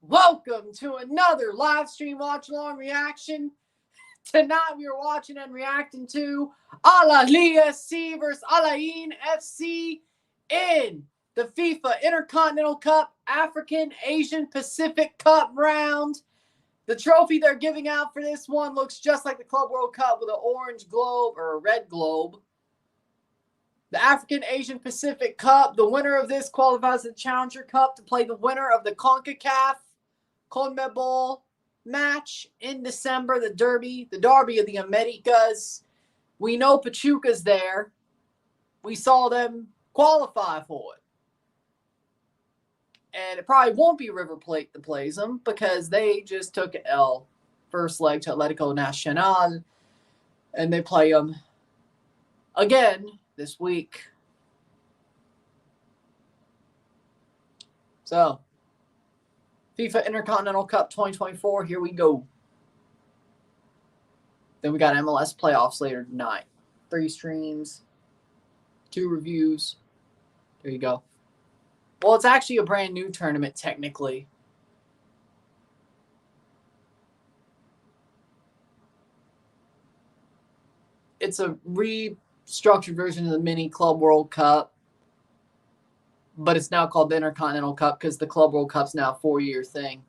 Welcome to another live stream watch-along reaction. Tonight we are watching and reacting to Ahly SC versus Al-Ain FC in the FIFA Intercontinental Cup African Asian Pacific Cup round. The trophy they're giving out for this one looks just like the Club World Cup with an orange globe or a red globe. The African Asian Pacific Cup, the winner of this qualifies to the Challenger Cup to play the winner of the CONCACAF CONMEBOL match in December, the Derby of the Americas. We know Pachuca's there. We saw them qualify for it. And it probably won't be River Plate that plays them because they just took an L first leg to Atlético Nacional. And they play them again this week. So, FIFA Intercontinental Cup 2024, here we go. Then we got MLS playoffs later tonight. 3 streams, 2 reviews. There you go. Well, it's actually a brand new tournament, technically. It's a restructured version of the mini Club World Cup. But it's now called the Intercontinental Cup because the Club World Cup's now a 4-year thing.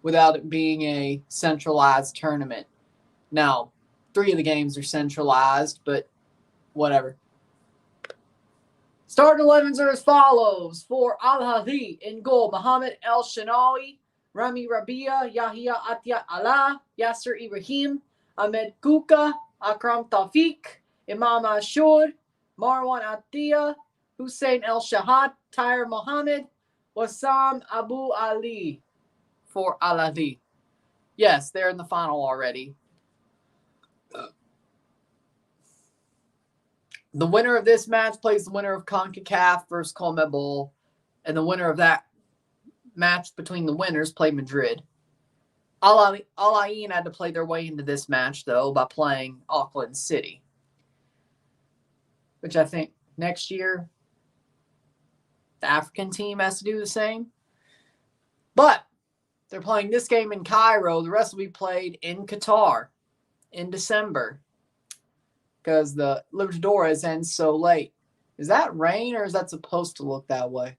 Without it being a centralized tournament. Now, 3 of the games are centralized, but whatever. Starting 11s are as follows. For Al-Ahly in goal, Mohamed El Shanawi, Rami Rabia, Yahya Atia Allah, Yasser Ibrahim, Ahmed Kuka, Akram Tawfiq, Imam Ashur, Marwan Atia, Hussein El Shahad, Tyre Mohammed, Wassam Abu Ali for Al-Ahly. Yes, they're in the final already. The winner of this match plays the winner of CONCACAF versus CONMEBOL, and the winner of that match between the winners play Madrid. Al-Ain had to play their way into this match, though, by playing Auckland City, which I think next year the African team has to do the same. But they're playing this game in Cairo. The rest will be played in Qatar in December because the Libertadores ends so late. Is that rain or is that supposed to look that way?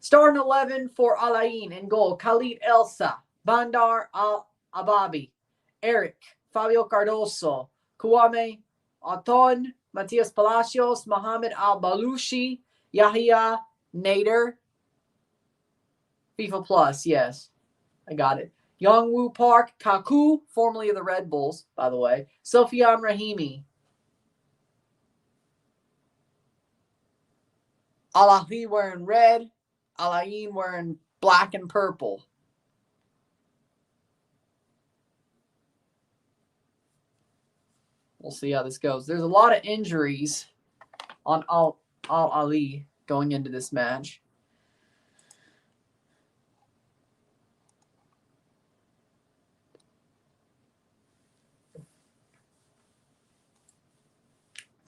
Starting 11 for Al-Ain in goal, Khalid Elsa, Bandar Al-Ababi, Eric, Fabio Cardoso, Kwame Aton, Matias Palacios, Mohamed Al-Balushi, Yahya Nader. FIFA Plus, yes. I got it. Youngwoo Park, Kaku, formerly of the Red Bulls, by the way. Sofian Rahimi. Al-Ahly wearing red. Al-Ain wearing black and purple. We'll see how this goes. There's a lot of injuries on Al-Ahly going into this match.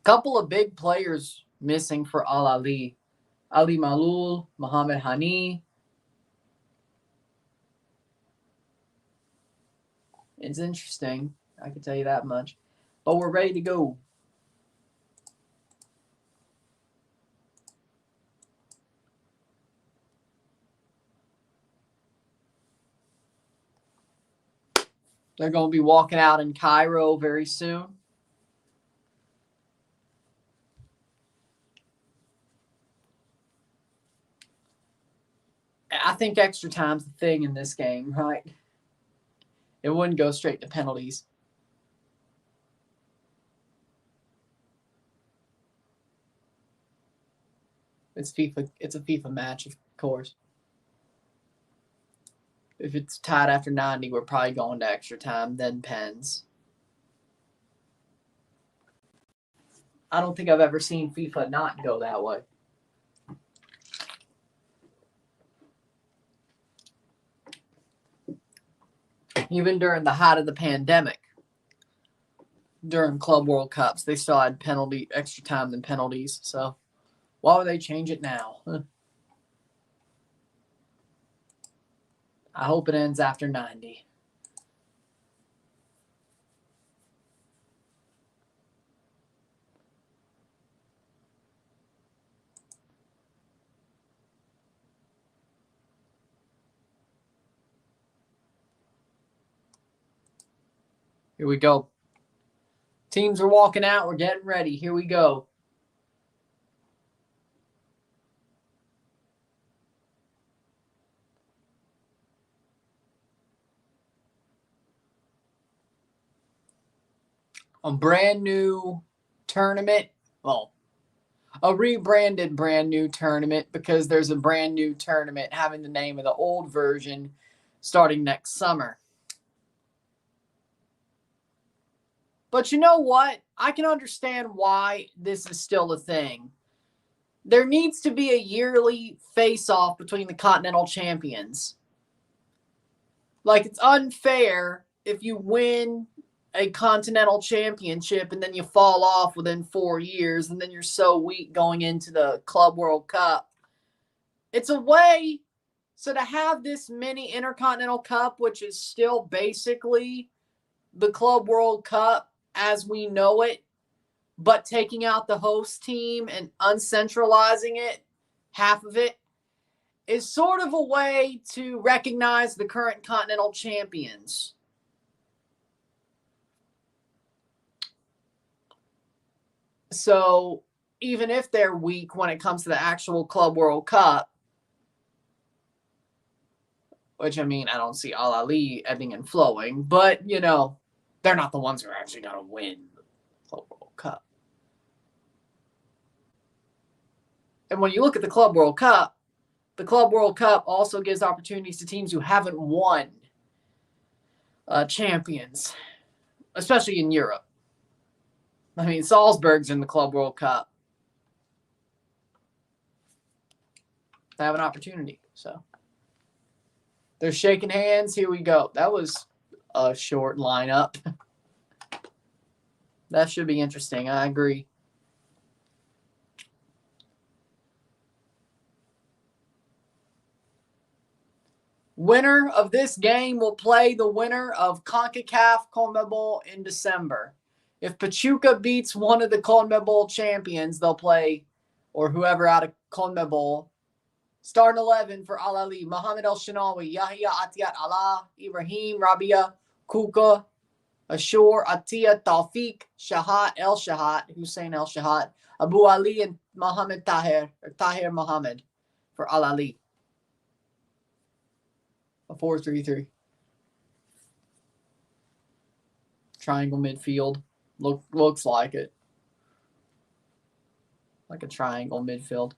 Couple of big players missing for Al-Ahly. Ali Malul, Mohamed Hani. It's interesting. I can tell you that much. But we're ready to go. They're going to be walking out in Cairo very soon. I think extra time's the thing in this game, right? It wouldn't go straight to penalties. It's FIFA. It's a FIFA match, of course. If it's tied after 90, we're probably going to extra time, then pens. I don't think I've ever seen FIFA not go that way. Even during the height of the pandemic, during Club World Cups, they still had extra time than penalties. So why would they change it now? I hope it ends after 90. Here we go. Teams are walking out. We're getting ready. Here we go. A brand new tournament. Well, a rebranded brand new tournament because there's a brand new tournament having the name of the old version starting next summer. But you know what? I can understand why this is still a thing. There needs to be a yearly face-off between the Continental Champions. Like, it's unfair if you win a Continental Championship and then you fall off within 4 years and then you're so weak going into the Club World Cup. It's a way, so to have this mini Intercontinental Cup, which is still basically the Club World Cup as we know it, but taking out the host team and uncentralizing it, half of it, is sort of a way to recognize the current Continental champions. So even if they're weak when it comes to the actual Club World Cup, which, I mean, I don't see Al-Ahly ebbing and flowing, but, you know, they're not the ones who are actually going to win the Club World Cup. And when you look at the Club World Cup also gives opportunities to teams who haven't won champions, especially in Europe. I mean, Salzburg's in the Club World Cup. They have an opportunity, so. They're shaking hands. Here we go. That was a short lineup. That should be interesting. I agree. Winner of this game will play the winner of CONCACAF CONMEBOL in December. If Pachuca beats one of the CONMEBOL champions, they'll play, or whoever out of CONMEBOL. Starting 11 for Al-Ahly: Mohamed El Shinawi, Yahya Atiat Allah, Ibrahim Rabia, Kuka, Ashur, Atia, Tawfiq, Shahat El Shahat, Hussein El Shahat, Abu Ali, and Mohamed Tahir, or Tahir Mohamed for Al-Ahly. A 4-3-3. Triangle midfield. Looks like it. Like a triangle midfield.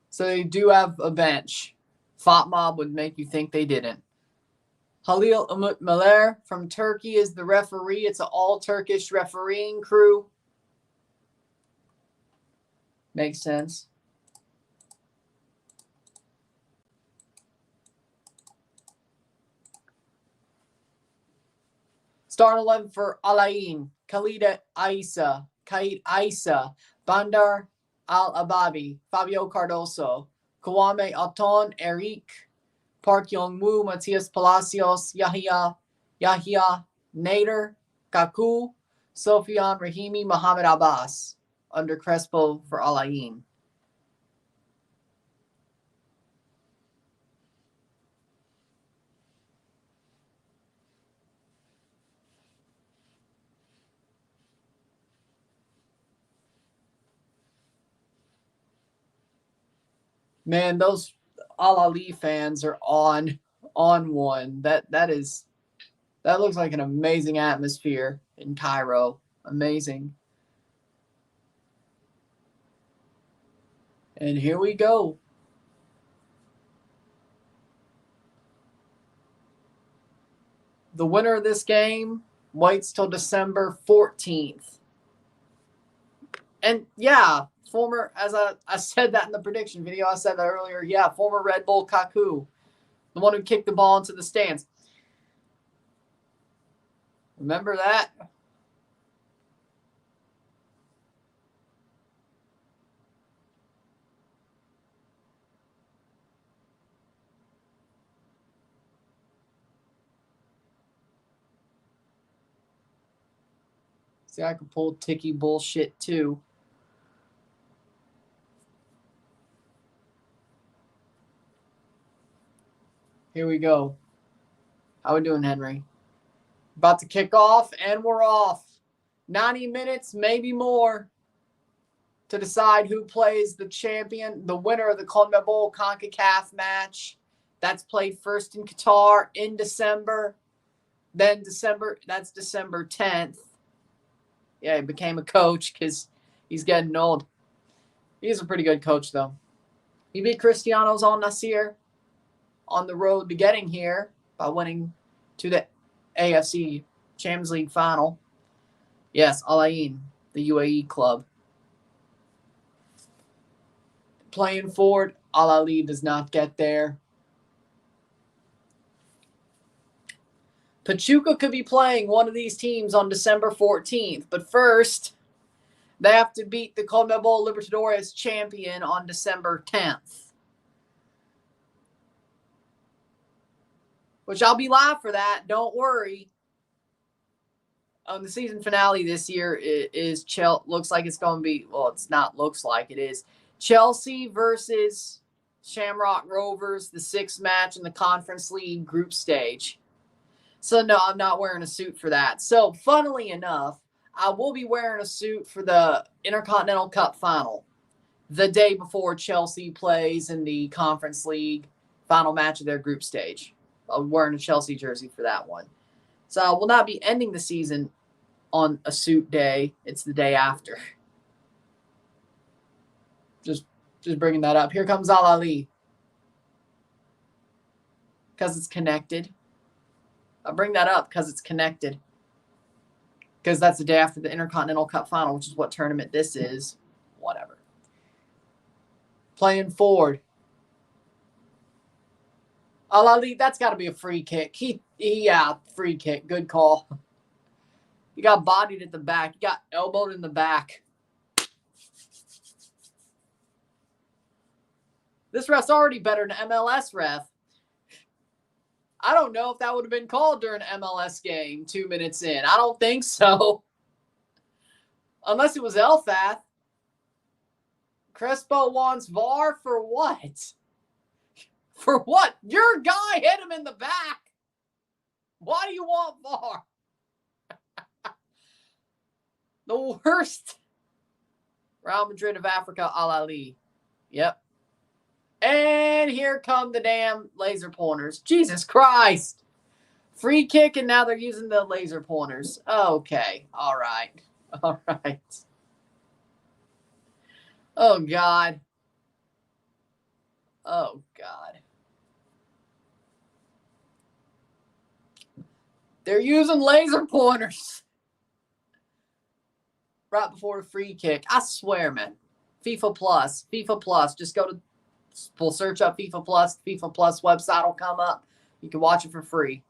So they do have a bench. Fatma would make you think they didn't. Halil Umut Maler from Turkey is the referee. It's an all-Turkish refereeing crew. Makes sense. Starting 11 for Al-Ain: Khalid Isa, Bandar Al-Ababi, Fabio Cardoso, Kwame Aton, Eric, Park Young-woo, Matias Palacios, Yahya Nader, Kaku, Sofian Rahimi, Mohamed Abbas, under Crespo for Al-Ain. Man, those Al-Ahly fans are on one. That looks like an amazing atmosphere in Cairo. Amazing. And here we go. The winner of this game waits till December 14th. And yeah, former, as I said that in the prediction video, I said that earlier. Yeah, former Red Bull Kaku, the one who kicked the ball into the stands. Remember that? See, I can pull ticky bullshit too. Here we go. How we doing, Henry? About to kick off, and we're off. 90 minutes, maybe more, to decide who plays the champion, the winner of the CONMEBOL CONCACAF match. That's played first in Qatar in December. Then that's December 10th. Yeah, he became a coach because he's getting old. He's a pretty good coach, though. He beat Cristiano's Al Nassr on the road to getting here by winning to the AFC Champions League final. Yes, Al-Ain, the UAE club. Playing forward, Al-Ahly does not get there. Pachuca could be playing one of these teams on December 14th, but first, they have to beat the CONMEBOL Libertadores champion on December 10th. Which I'll be live for that, don't worry. The season finale this year is looks like it's going to be, well, it's not looks like it is, Chelsea versus Shamrock Rovers, the 6th match in the Conference League group stage. So, no, I'm not wearing a suit for that. So, funnily enough, I will be wearing a suit for the Intercontinental Cup final the day before Chelsea plays in the Conference League final match of their group stage. I'm wearing a Chelsea jersey for that one. So, I will not be ending the season on a suit day. It's the day after. Just bringing that up. Here comes Al-Ahly. Because it's connected. I'll bring that up because it's connected. Because that's the day after the Intercontinental Cup final, which is what tournament this is. Whatever. Playing forward. Al-Ahly, that's got to be a free kick. Yeah, free kick. Good call. He got bodied at the back. He got elbowed in the back. This ref's already better than MLS ref. I don't know if that would have been called during an MLS game 2 minutes in. I don't think so. Unless it was Elfath. Crespo wants VAR for what? For what? Your guy hit him in the back. Why do you want VAR? The worst. Real Madrid of Africa, Al-Ahly. Yep. And here come the damn laser pointers. Jesus Christ. Free kick, and now they're using the laser pointers. Okay. All right. All right. Oh, God. Oh, God. They're using laser pointers. Right before the free kick. I swear, man. FIFA Plus. FIFA Plus. Just go to... We'll search up FIFA Plus. FIFA Plus website will come up. You can watch it for free.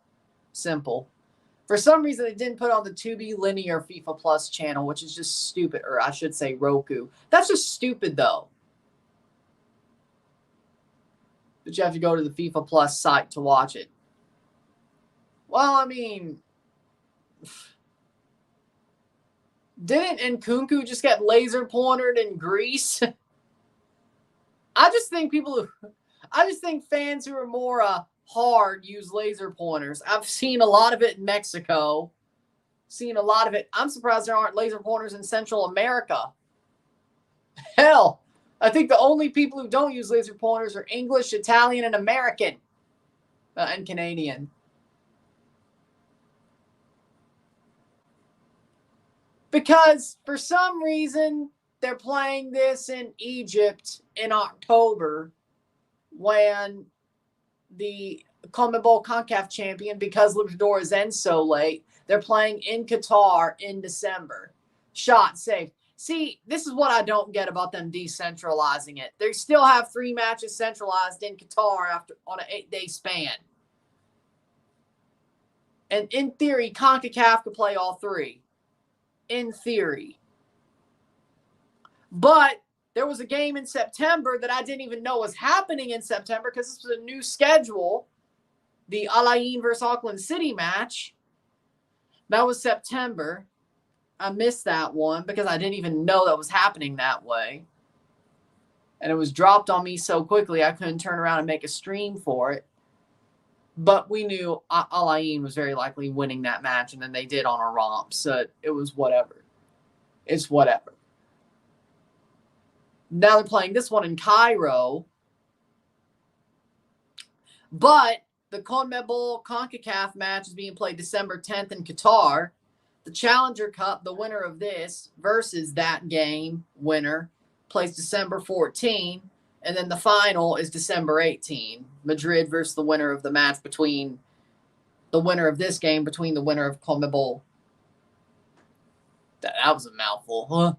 Simple. For some reason, they didn't put on the Tubi linear FIFA Plus channel, which is just stupid. Or I should say Roku. That's just stupid, though. But you have to go to the FIFA Plus site to watch it. Well, I mean... Didn't Nkunku just get laser pointed in Greece? I just think fans who are more hard use laser pointers. I've seen a lot of it in Mexico. Seen a lot of it. I'm surprised there aren't laser pointers in Central America. Hell, I think the only people who don't use laser pointers are English, Italian, and American. And Canadian. Because for some reason... They're playing this in Egypt in October when the CONMEBOL CONCACAF champion, because Libertadores ends so late, they're playing in Qatar in December. Shot safe. See, this is what I don't get about them decentralizing it. They still have 3 matches centralized in Qatar on an 8-day span. And in theory, CONCACAF could play all 3. In theory. But there was a game in September that I didn't even know was happening in September because this was a new schedule. The Al-Ain versus Auckland City match. That was September. I missed that one because I didn't even know that was happening that way. And it was dropped on me so quickly I couldn't turn around and make a stream for it. But we knew Al-Ain was very likely winning that match, and then they did on a romp. So it was whatever. It's whatever. Now they're playing this one in Cairo. But the CONMEBOL CONCACAF match is being played December 10th in Qatar. The Challenger Cup, the winner of this versus that game winner, plays December 14. And then the final is December 18. Madrid versus the winner of the match between the winner of this game, between the winner of CONMEBOL. That was a mouthful, huh?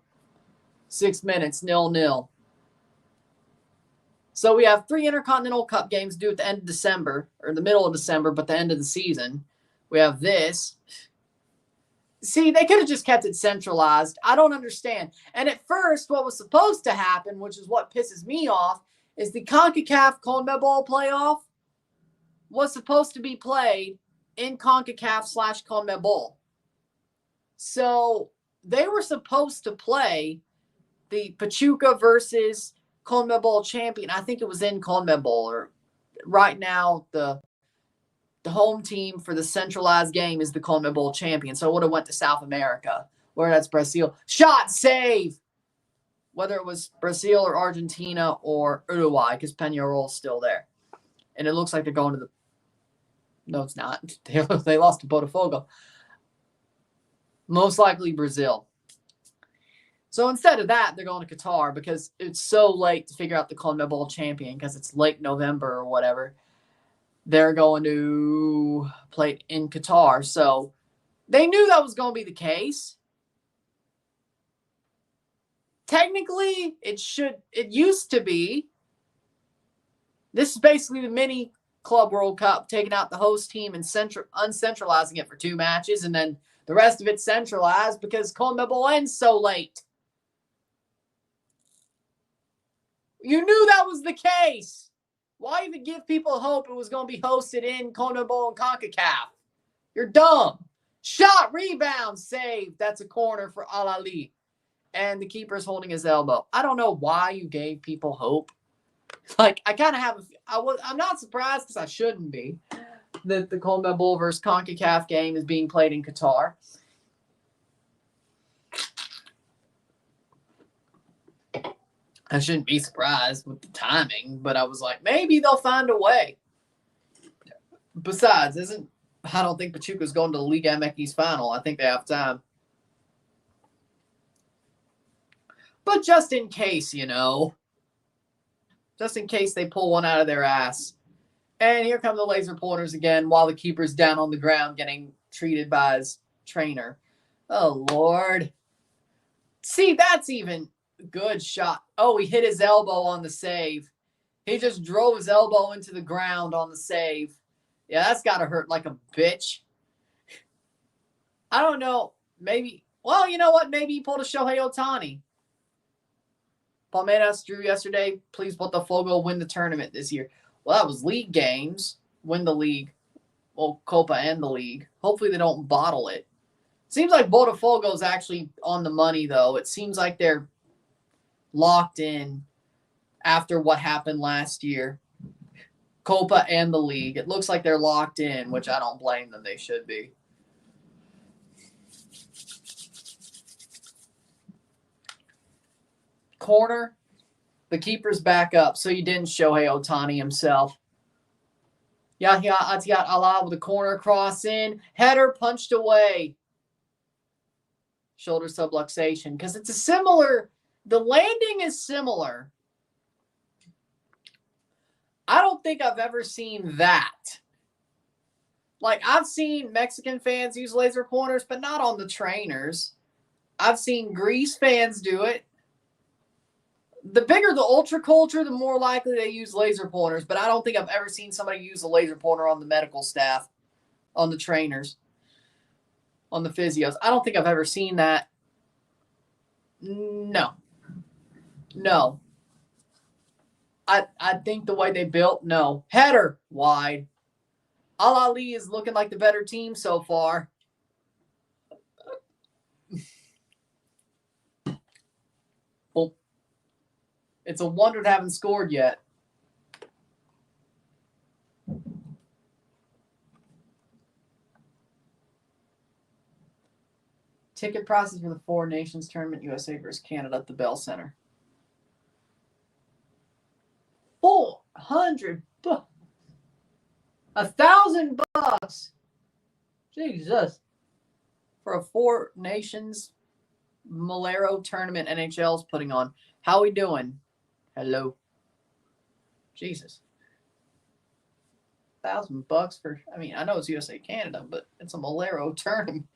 6 minutes, 0-0. So we have 3 Intercontinental Cup games due at the end of December, or the middle of December, but the end of the season. We have this. See, they could have just kept it centralized. I don't understand. And at first, what was supposed to happen, which is what pisses me off, is the CONCACAF CONMEBOL playoff was supposed to be played in CONCACAF/CONMEBOL. So they were supposed to play the Pachuca versus CONMEBOL champion. I think it was in CONMEBOL. Or right now, the home team for the centralized game is the CONMEBOL champion. So it would have went to South America, where that's Brazil. Shot, save! Whether it was Brazil or Argentina or Uruguay, because Peñarol's still there. And it looks like they're going to the... No, it's not. They lost to Botafogo. Most likely Brazil. So instead of that, they're going to Qatar because it's so late to figure out the CONMEBOL champion because it's late November or whatever. They're going to play in Qatar. So they knew that was going to be the case. Technically, it used to be. This is basically the mini Club World Cup, taking out the host team and uncentralizing it for 2 matches, and then the rest of it centralized because CONMEBOL ends so late. You knew that was the case. Why even give people hope it was going to be hosted in CONMEBOL and CONCACAF? You're dumb. Shot, rebound, save. That's a corner for Al-Ahly. And the keeper's holding his elbow. I don't know why you gave people hope. Like, I kind of have I'm not surprised because I shouldn't be that the CONMEBOL versus CONCACAF game is being played in Qatar. I shouldn't be surprised with the timing, but I was like, maybe they'll find a way. Besides, I don't think Pachuca's going to the Liga MX final. I think they have time. But just in case, just in case they pull one out of their ass. And here come the laser pointers again while the keeper's down on the ground getting treated by his trainer. Oh, Lord. See, that's even good shot. Oh, he hit his elbow on the save. He just drove his elbow into the ground on the save. Yeah, that's got to hurt like a bitch. I don't know. Maybe, well, you know what? Maybe he pulled a Shohei Ohtani. Palmeiras drew yesterday. Please, Botafogo win the tournament this year. Well, that was league games. Win the league. Well, Copa and the league. Hopefully they don't bottle it. Seems like Botafogo's actually on the money, though. It seems like they're locked in after what happened last year. Copa and the league. It looks like they're locked in, which I don't blame them. They should be. Corner. The keeper's back up, so you didn't Shohei Ohtani himself. Yahya Atiat Allah with a corner cross in. Header punched away. Shoulder subluxation. Because it's a similar... The landing is similar. I don't think I've ever seen that. Like, I've seen Mexican fans use laser pointers, but not on the trainers. I've seen Greece fans do it. The bigger the ultra culture, the more likely they use laser pointers. But I don't think I've ever seen somebody use a laser pointer on the medical staff, on the trainers, on the physios. I don't think I've ever seen that. No. I think the way they built, no. Header, wide. Al-Ahly is looking like the better team so far. Oh, it's a wonder they haven't scored yet. Ticket prices for the Four Nations Tournament, USA versus Canada at the Bell Center. $400 bucks. $1,000 Jesus. For a Four Nations Malero tournament NHL's putting on. How we doing? Hello. Jesus. $1,000 for, I mean, I know it's USA Canada, but it's a Malero tournament.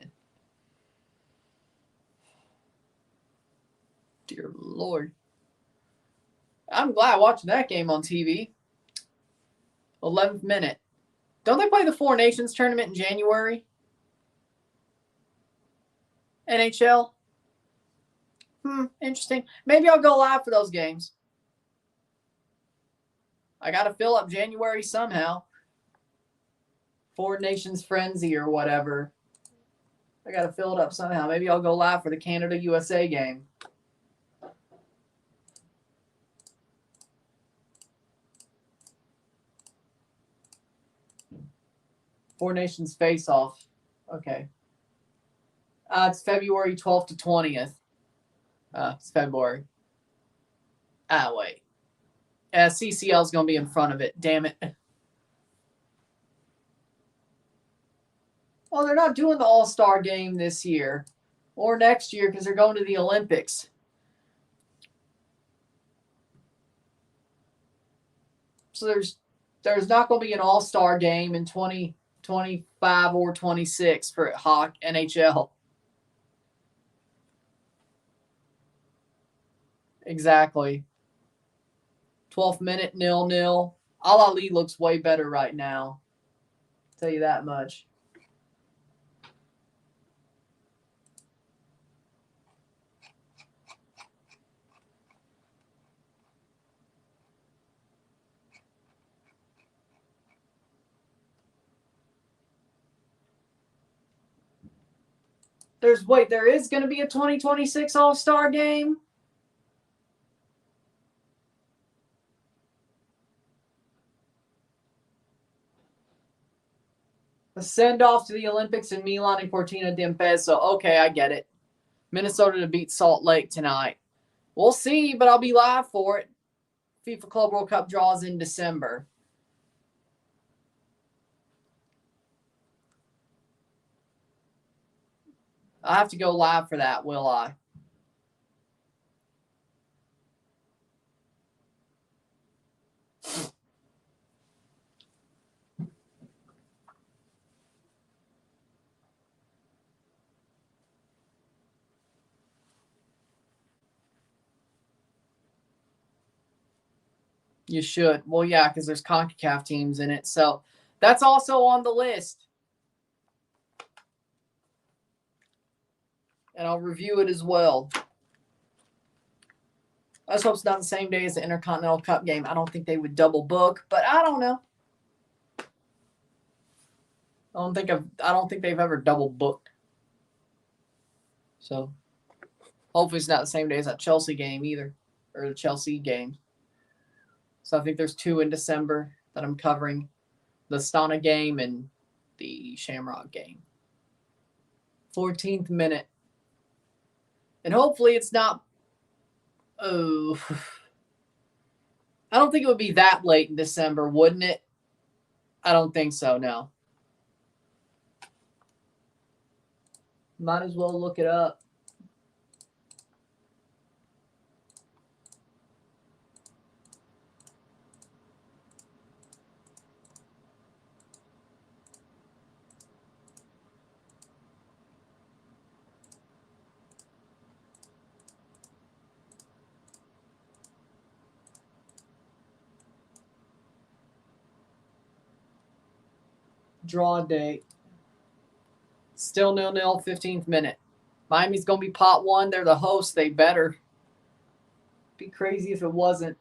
Dear Lord. I'm glad watching that game on TV. 11th minute. Don't they play the Four Nations tournament in January? NHL? Interesting. Maybe I'll go live for those games. I got to fill up January somehow. Four Nations Frenzy or whatever. I got to fill it up somehow. Maybe I'll go live for the Canada-USA game. Four Nations face-off. Okay. It's February 12th to 20th. It's February. Wait. CCL's going to be in front of it. Damn it. Well, they're not doing the All-Star game this year. Or next year because they're going to the Olympics. So there's not going to be an All-Star game in 2025 or 26 for NHL. Exactly. 12th minute, 0-0. Al-Ain looks way better right now. I'll tell you that much. There is going to be a 2026 All-Star game? A send-off to the Olympics in Milan and Cortina d'Ampezzo. So, okay, I get it. Minnesota to beat Salt Lake tonight. We'll see, but I'll be live for it. FIFA Club World Cup draws in December. I have to go live for that, will I? You should. Well, yeah, because there's CONCACAF teams in it. So that's also on the list. And I'll review it as well. I just hope it's not the same day as the Intercontinental Cup game. I don't think they would double book, but I don't know. I don't think they've ever double booked. So hopefully it's not the same day as that Chelsea game either, or the Chelsea game. So I think there's 2 in December that I'm covering. The Stana game and the Shamrock game. 14th minute. And hopefully it's not... Oh. I don't think it would be that late in December, wouldn't it? I don't think so, no. Might as well look it up. Draw date. Still 0-0, 15th minute. Miami's going to be pot 1. They're the hosts. They better. Be crazy if it wasn't.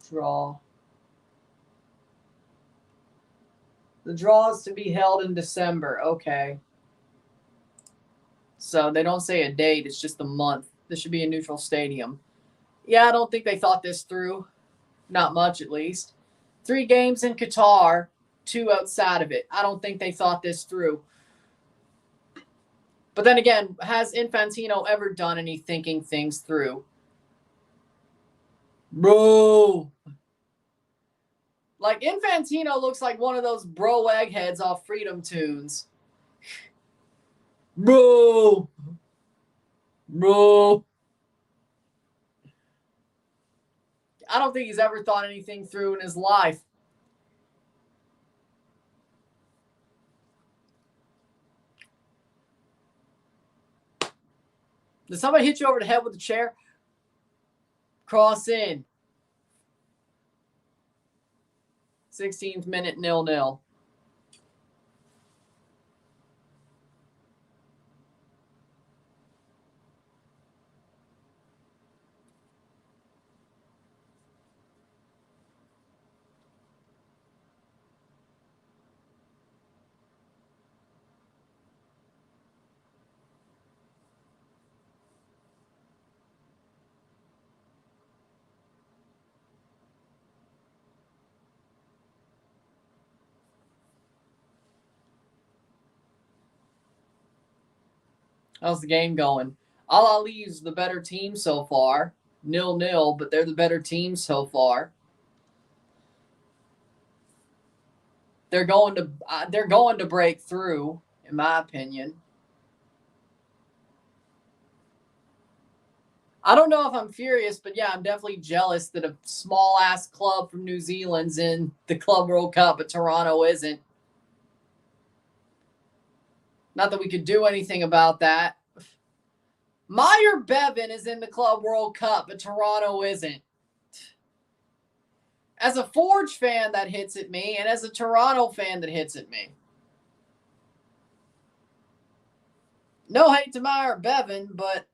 Draw. The draw is to be held in December. Okay. So they don't say a date. It's just a month. This should be a neutral stadium. Yeah, I don't think they thought this through. Not much, at least. 3 games in Qatar, 2 outside of it. I don't think they thought this through. But then again, has Infantino ever done any thinking things through? Bro. Like, Infantino looks like one of those bro eggheads off Freedom Tunes. Bro. Bro. I don't think he's ever thought anything through in his life. Did somebody hit you over the head with a chair? Cross in. 16th minute, 0-0. How's the game going? Al-Ahly is the better team so far. 0-0, but they're the better team so far. They're going to break through, in my opinion. I don't know if I'm furious, but yeah, I'm definitely jealous that a small-ass club from New Zealand's in the Club World Cup, but Toronto isn't. Not that we could do anything about that. Meyer Bevan is in the Club World Cup, but Toronto isn't. As a Forge fan, that hits at me, and as a Toronto fan, that hits at me. No hate to Meyer Bevan, but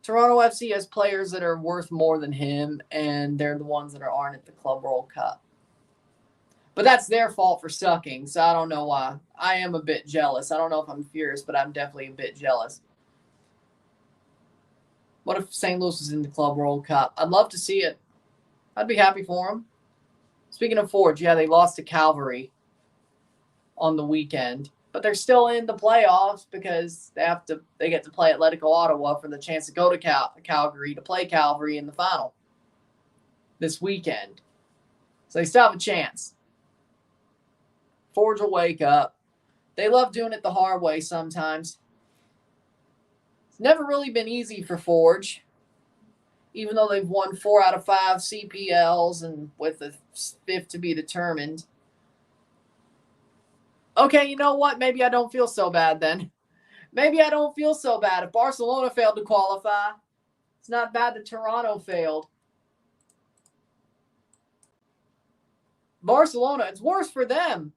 Toronto FC has players that are worth more than him, and they're the ones that aren't at the Club World Cup. But that's their fault for sucking, so I don't know why. I am a bit jealous. I don't know if I'm furious, but I'm definitely a bit jealous. What if St. Louis was in the Club World Cup? I'd love to see it. I'd be happy for them. Speaking of Forge, yeah, they lost to Calgary on the weekend. But they're still in the playoffs because they get to play Atletico Ottawa for the chance to go to Calgary to play Calgary in the final this weekend. So they still have a chance. Forge will wake up. They love doing it the hard way sometimes. It's never really been easy for Forge, even though they've won 4 out of 5 CPLs and with the 5th to be determined. Okay, you know what? Maybe I don't feel so bad then. Maybe I don't feel so bad. If Barcelona failed to qualify, it's not bad that Toronto failed. Barcelona, it's worse for them.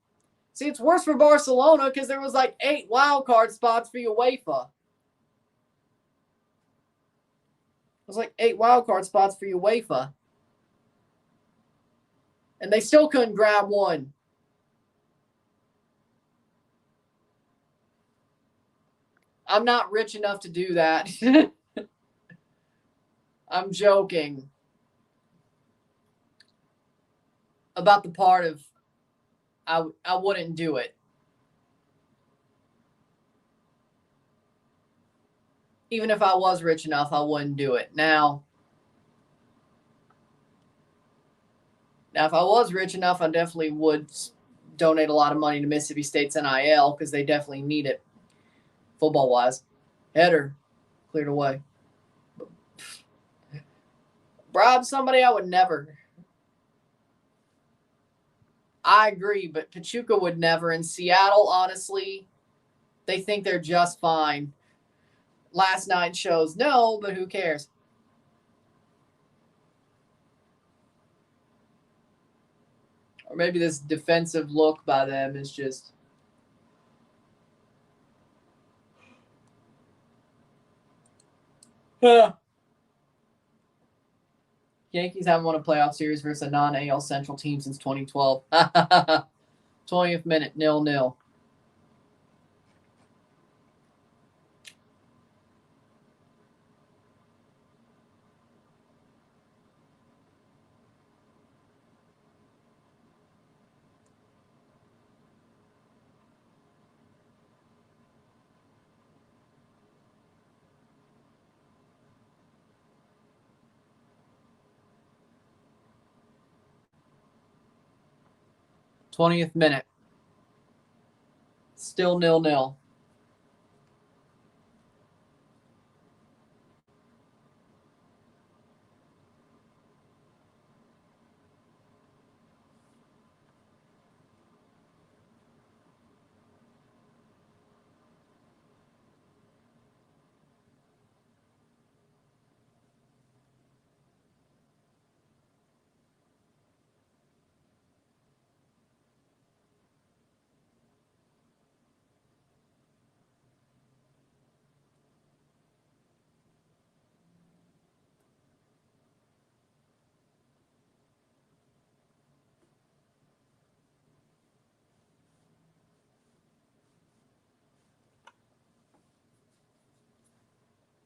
See, it's worse for Barcelona because there was like 8 wild card spots for UEFA. It was like 8 wild card spots for UEFA. And they still couldn't grab one. I'm not rich enough to do that. I'm joking. About the part of I wouldn't do it. Even if I was rich enough, I wouldn't do it. Now, if I was rich enough, I definitely would donate a lot of money to Mississippi State's NIL because they definitely need it, football-wise. Header, cleared away. Bribe somebody, I would never. I agree, but Pachuca would never. In Seattle, honestly, they think they're just fine. Last night shows no, but who cares? Or maybe this defensive look by them is just... Yankees haven't won a playoff series versus a non-AL Central team since 2012. 20th minute, 0-0. 20th minute. Still 0-0.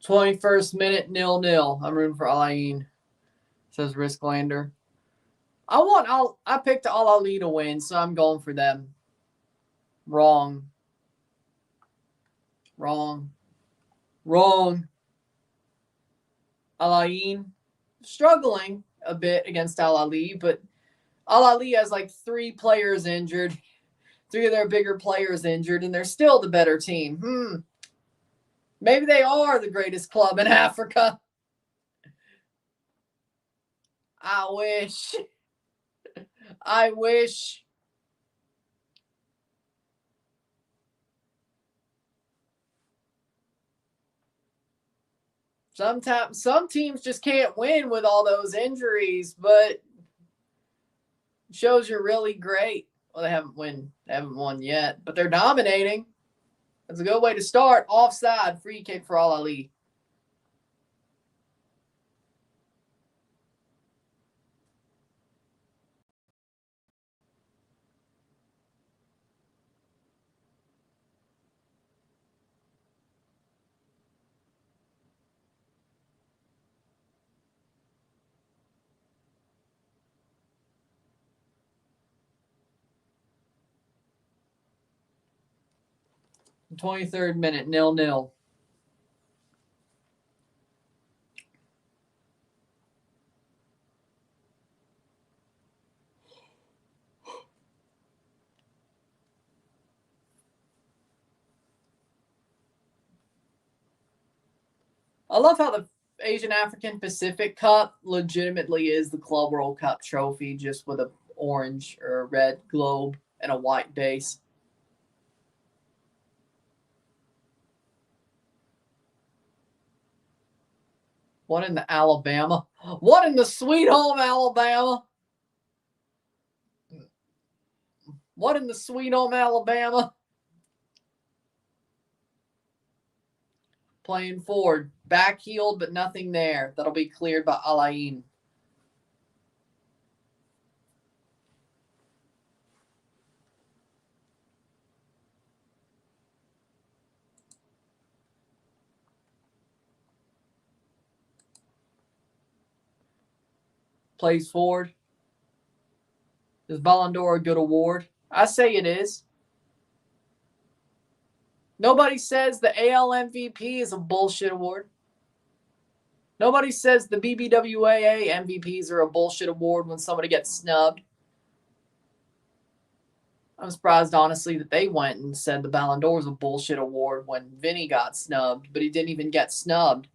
'21st minute, 0-0. I'm rooting for Al-Ain, says Risklander. I picked Al-Ahly to win, so I'm going for them. Wrong. Al-Ain struggling a bit against Al-Ahly, but Al-Ahly has like 3 players injured. 3 of their bigger players injured, and they're still the better team. Maybe they are the greatest club in Africa. I wish. Sometimes some teams just can't win with all those injuries, but it shows you're really great. Well, they haven't won yet, but they're dominating. That's a good way to start. Offside, free kick for Al-Ahly. The 23rd minute, 0-0. I love how the Asian African Pacific Cup legitimately is the Club World Cup trophy, just with an orange or a red globe and a white base. What in the Alabama? What in the sweet home Alabama? What in the sweet home Alabama? Playing forward. Back heeled, but nothing there. That'll be cleared by Al-Ain. Plays forward. Is Ballon d'Or a good award? I say it is. Nobody says the AL MVP is a bullshit award. Nobody says the BBWAA MVPs are a bullshit award when somebody gets snubbed. I'm surprised, honestly, that they went and said the Ballon d'Or is a bullshit award when Vinny got snubbed, but he didn't even get snubbed.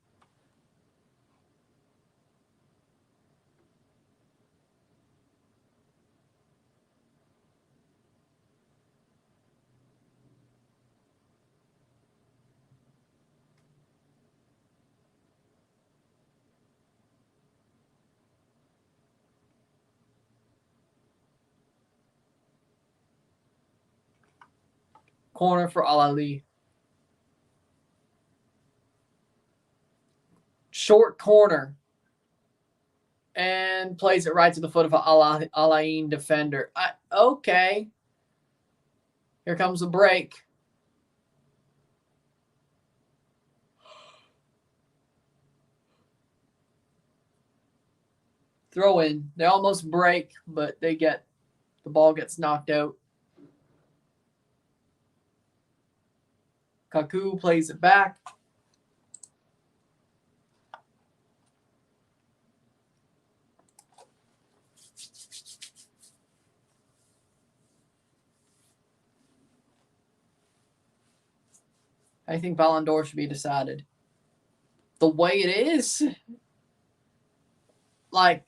Corner for Al-Ahly. Short corner. And plays it right to the foot of an Al-Ain defender. Okay. Here comes a break. Throw in. They almost break, but the ball gets knocked out. Kaku plays it back. I think Ballon d'Or should be decided. The way it is, like,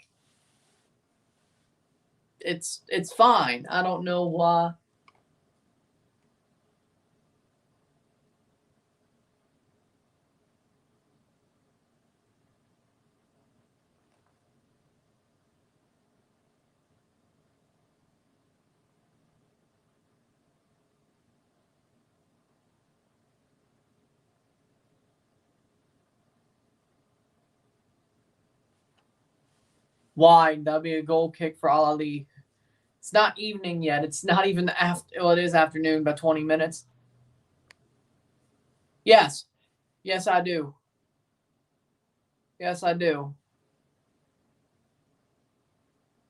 it's fine. I don't know why. Why? That'd be a goal kick for Al-Ain. It's not evening yet. It's not even after. Well, it is afternoon by 20 minutes. Yes. Yes, I do. Yes, I do.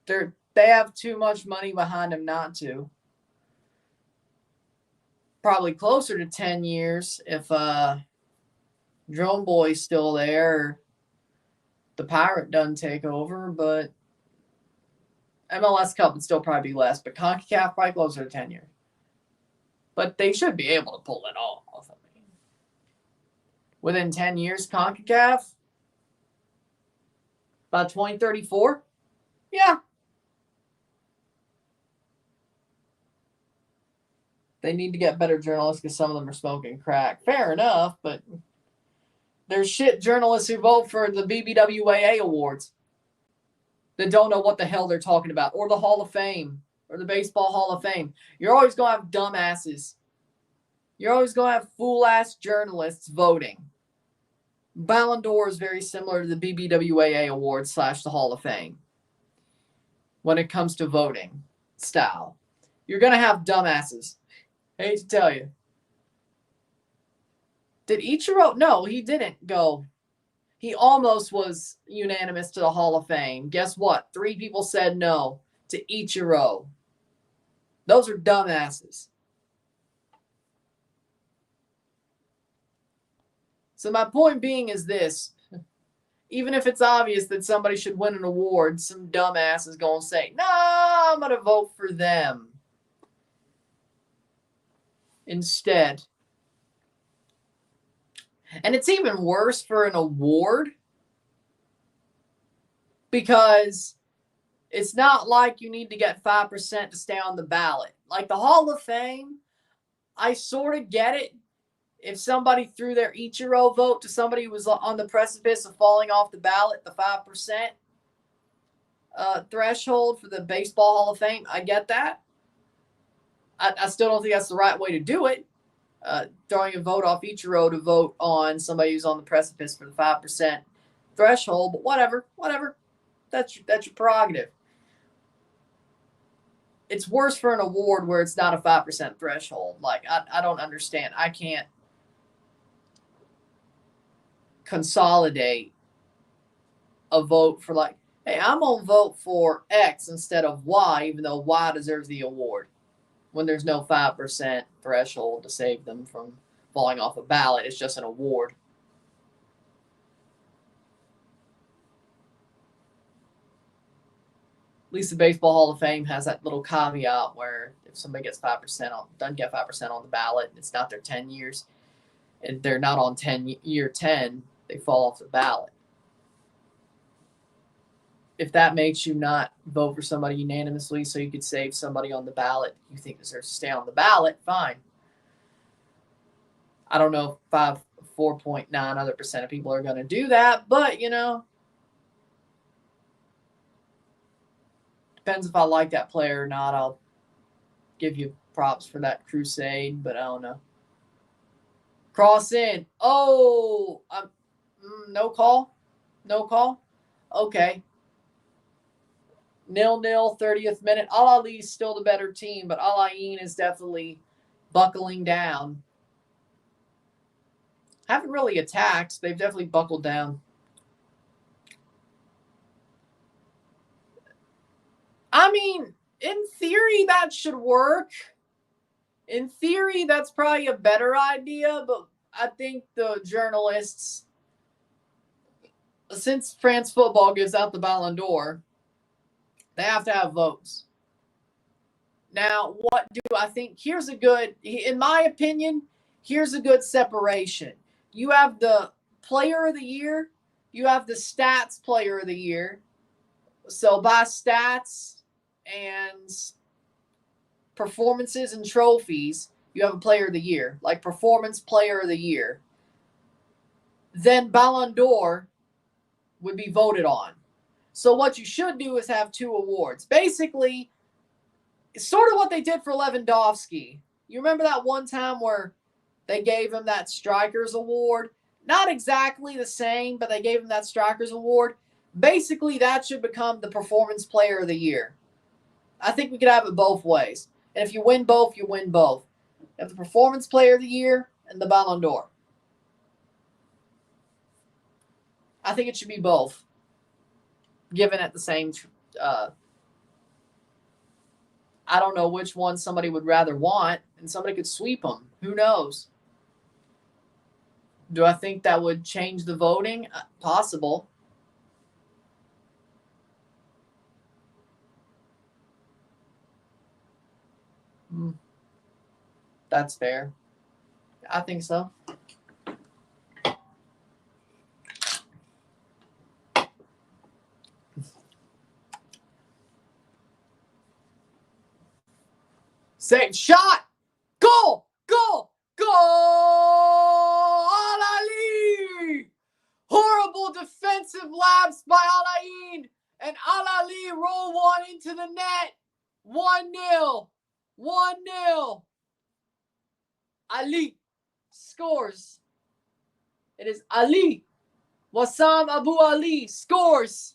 They have too much money behind them not to. Probably closer to 10 years if Drone Boy's still there or the Pirate doesn't take over, but MLS Cup would still probably be less, but CONCACAF probably closer to 10 years. But they should be able to pull it off. I mean, within 10 years, CONCACAF, by 2034, yeah. They need to get better journalists because some of them are smoking crack. Fair enough, but there's shit journalists who vote for the BBWAA awards that don't know what the hell they're talking about, or the Hall of Fame, or the Baseball Hall of Fame. You're always going to have dumbasses. You're always going to have fool-ass journalists voting. Ballon d'Or is very similar to the BBWAA awards / the Hall of Fame when it comes to voting style. You're going to have dumbasses. I hate to tell you. Did Ichiro? No, he didn't go. He almost was unanimous to the Hall of Fame. Guess what? 3 people said no to Ichiro. Those are dumbasses. So my point being is this. Even if it's obvious that somebody should win an award, some dumbass is going to say, no, I'm going to vote for them instead. And it's even worse for an award because it's not like you need to get 5% to stay on the ballot. Like the Hall of Fame, I sort of get it. If somebody threw their Ichiro vote to somebody who was on the precipice of falling off the ballot, the 5% threshold for the Baseball Hall of Fame, I get that. I still don't think that's the right way to do it. Throwing a vote off Ichiro to vote on somebody who's on the precipice for the 5% threshold, but whatever. That's your prerogative. It's worse for an award where it's not a 5% threshold. Like, I don't understand. I can't consolidate a vote for like, hey, I'm going to vote for X instead of Y, even though Y deserves the award, when there's no 5% threshold to save them from falling off a ballot. It's just an award. At least the Baseball Hall of Fame has that little caveat where if somebody gets 5% doesn't get 5% on the ballot, it's not their 10 years, and they're not on year 10, they fall off the ballot. If that makes you not vote for somebody unanimously so you could save somebody on the ballot you think deserves to stay on the ballot, fine. I don't know if 4.9 other percent of people are going to do that, but, depends if I like that player or not. I'll give you props for that crusade, but I don't know. Cross in. Oh, no call? No call? Okay. 0-0, 30th minute. Al-Ain is still the better team, but Al-Ain is definitely buckling down. Haven't really attacked. They've definitely buckled down. I mean, in theory, that should work. In theory, that's probably a better idea, but I think the journalists, since France football gives out the Ballon d'Or, they have to have votes. Now, what do I think? Here's a good, in my opinion, here's a good separation. You have the player of the year. You have the stats player of the year. So by stats and performances and trophies, you have a player of the year, like performance player of the year. Then Ballon d'Or would be voted on. So what you should do is have 2 awards. Basically, it's sort of what they did for Lewandowski. You remember that one time where they gave him that Strikers Award? Not exactly the same, but they gave him that Strikers Award. Basically, that should become the Performance Player of the Year. I think we could have it both ways. And if you win both, you win both. You have the Performance Player of the Year and the Ballon d'Or. I think it should be both, given at the same I don't know which one somebody would rather want, and somebody could sweep them. Who knows? Do I think that would change the voting? Possible. That's fair. I think so. Same shot. Goal. Goal. Goal. Al-Ain. Horrible defensive lapse by Al-Ain. And Al-Ain roll one into the net. 1-0. 1-0. Ali scores. It is Ali. Wassam Abu Ali scores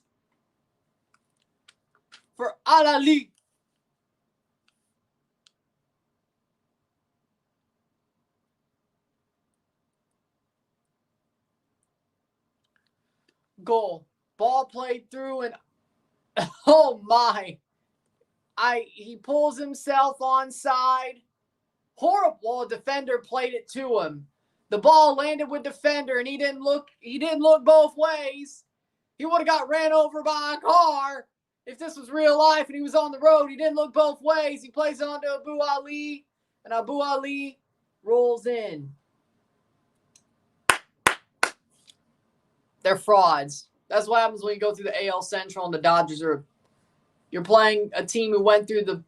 for Al-Ain. Goal. Ball played through and oh my. He pulls himself onside. Horrible. Defender played it to him. The ball landed with defender and he didn't look both ways. He would have got ran over by a car if this was real life and he was on the road. He didn't look both ways. He plays it onto Abu Ali and Abu Ali rolls in. They're frauds. That's what happens when you go through the AL Central and the Dodgers you're playing a team who went through the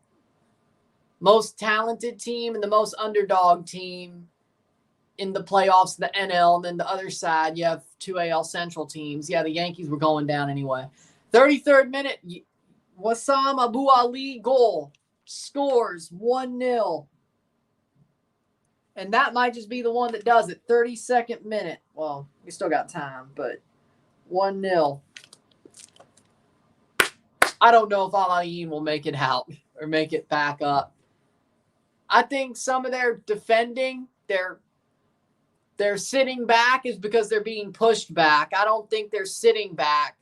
most talented team and the most underdog team in the playoffs, the NL, and then the other side, you have 2 AL Central teams. Yeah, the Yankees were going down anyway. 33rd minute, Wassam Abu Ali goal. Scores 1-0. And that might just be the one that does it. 32nd minute. Well, we still got time, but 1-0. I don't know if Al-Ain will make it out or make it back up. I think some of their defending, they're sitting back is because they're being pushed back. I don't think they're sitting back.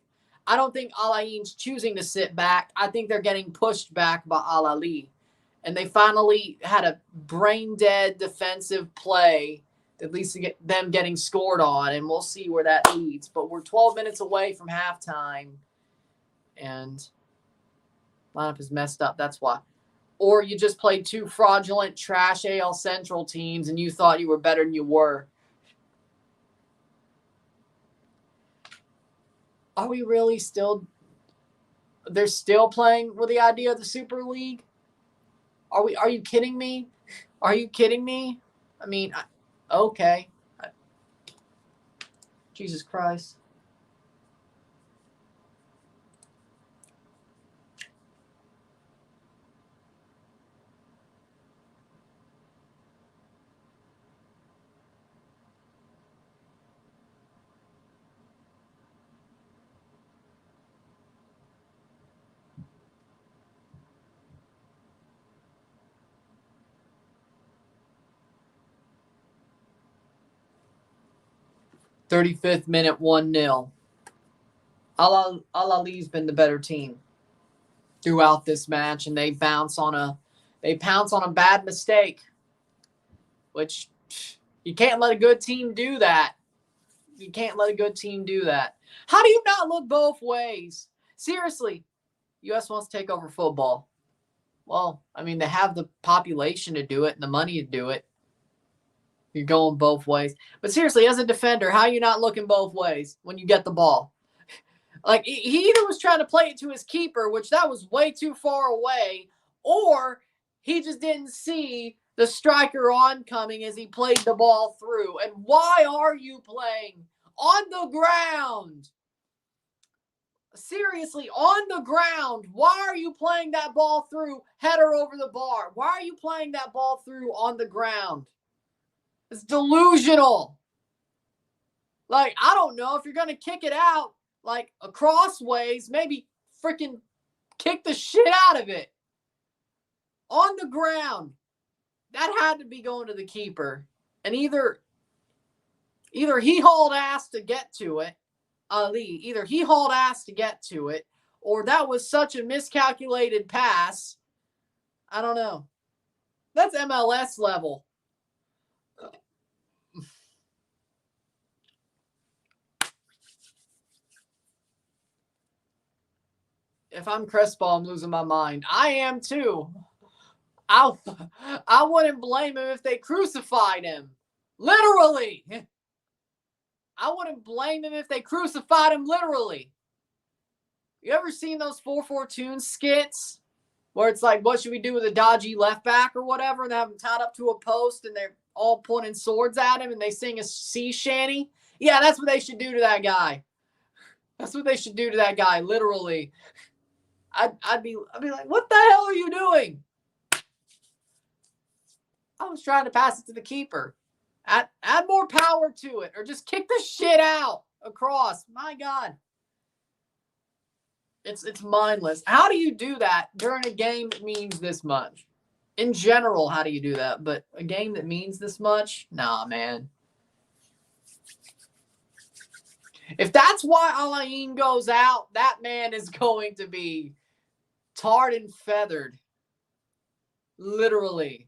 I don't think Al-Ain's choosing to sit back. I think they're getting pushed back by Al-Ain. And they finally had a brain-dead defensive play that leads to them getting scored on, and we'll see where that leads. But we're 12 minutes away from halftime, and lineup is messed up. That's why. Or you just played 2 fraudulent trash AL Central teams, and you thought you were better than you were. Are we really still... They're still playing with the idea of the Super League? Are you kidding me? Are you kidding me? I mean, okay. Jesus Christ. .35th minute, 1-0. Al-Ali's been the better team throughout this match, and they pounce on a bad mistake, which you can't let a good team do that. You can't let a good team do that. How do you not look both ways? Seriously, U.S. wants to take over football. Well, I mean, they have the population to do it and the money to do it. You're going both ways. But seriously, as a defender, how are you not looking both ways when you get the ball? Like, he either was trying to play it to his keeper, which that was way too far away, or he just didn't see the striker oncoming as he played the ball through. And why are you playing on the ground? Seriously, on the ground. Why are you playing that ball through header over the bar? Why are you playing that ball through on the ground? It's delusional. Like, I don't know, if you're going to kick it out, like, across ways, maybe freaking kick the shit out of it. On the ground. That had to be going to the keeper. And either he hauled ass to get to it, Ali, either he hauled ass to get to it, or that was such a miscalculated pass. I don't know. That's MLS level. If I'm Crespo, I'm losing my mind. I am too. I wouldn't blame him if they crucified him. Literally. I wouldn't blame him if they crucified him literally. You ever seen those 442 skits where it's like, what should we do with a dodgy left back or whatever? And they have him tied up to a post and they're all pointing swords at him and they sing a sea shanty. Yeah, that's what they should do to that guy. That's what they should do to that guy, literally. I'd be like, what the hell are you doing? I was trying to pass it to the keeper. Add more power to it, or just kick the shit out across. My God. It's mindless. How do you do that during a game that means this much? In general, how do you do that? But a game that means this much? Nah, man. If that's why Al-Ain goes out, that man is going to be tarred and feathered. Literally.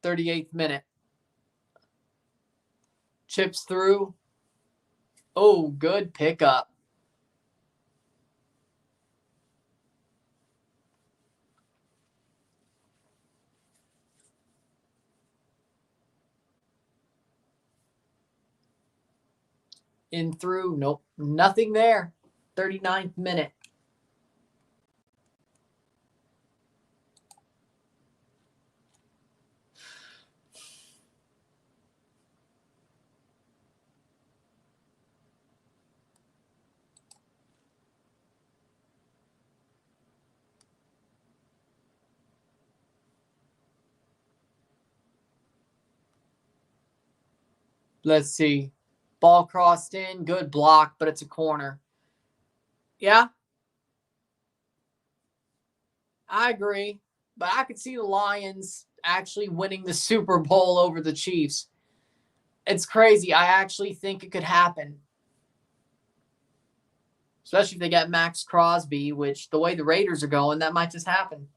.38th minute. Chips through. Oh, good pickup. In through. Nope. Nothing there. 39th minute. Let's see. Ball crossed in. Good block, but it's a corner. Yeah. I agree. But I could see the Lions actually winning the Super Bowl over the Chiefs. It's crazy. I actually think it could happen. Especially if they get Max Crosby, which the way the Raiders are going, that might just happen.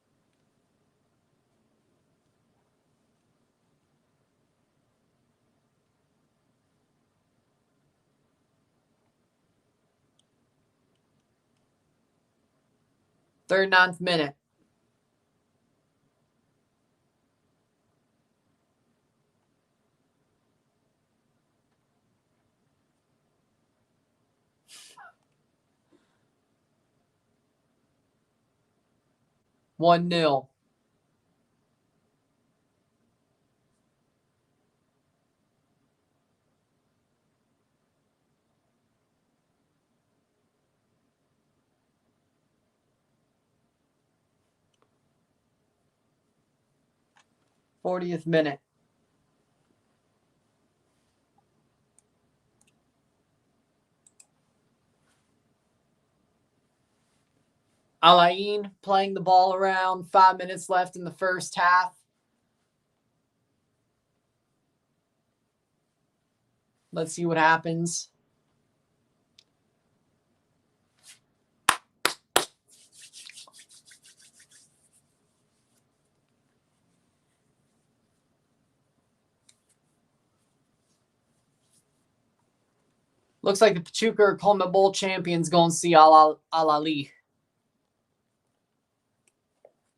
Third, 9th minute. One 0. .40th minute. Al-Ain playing the ball around. 5 minutes left in the first half. Let's see what happens. Looks like the Pachuca or CONMEBOL champions going to see Al-Ahly.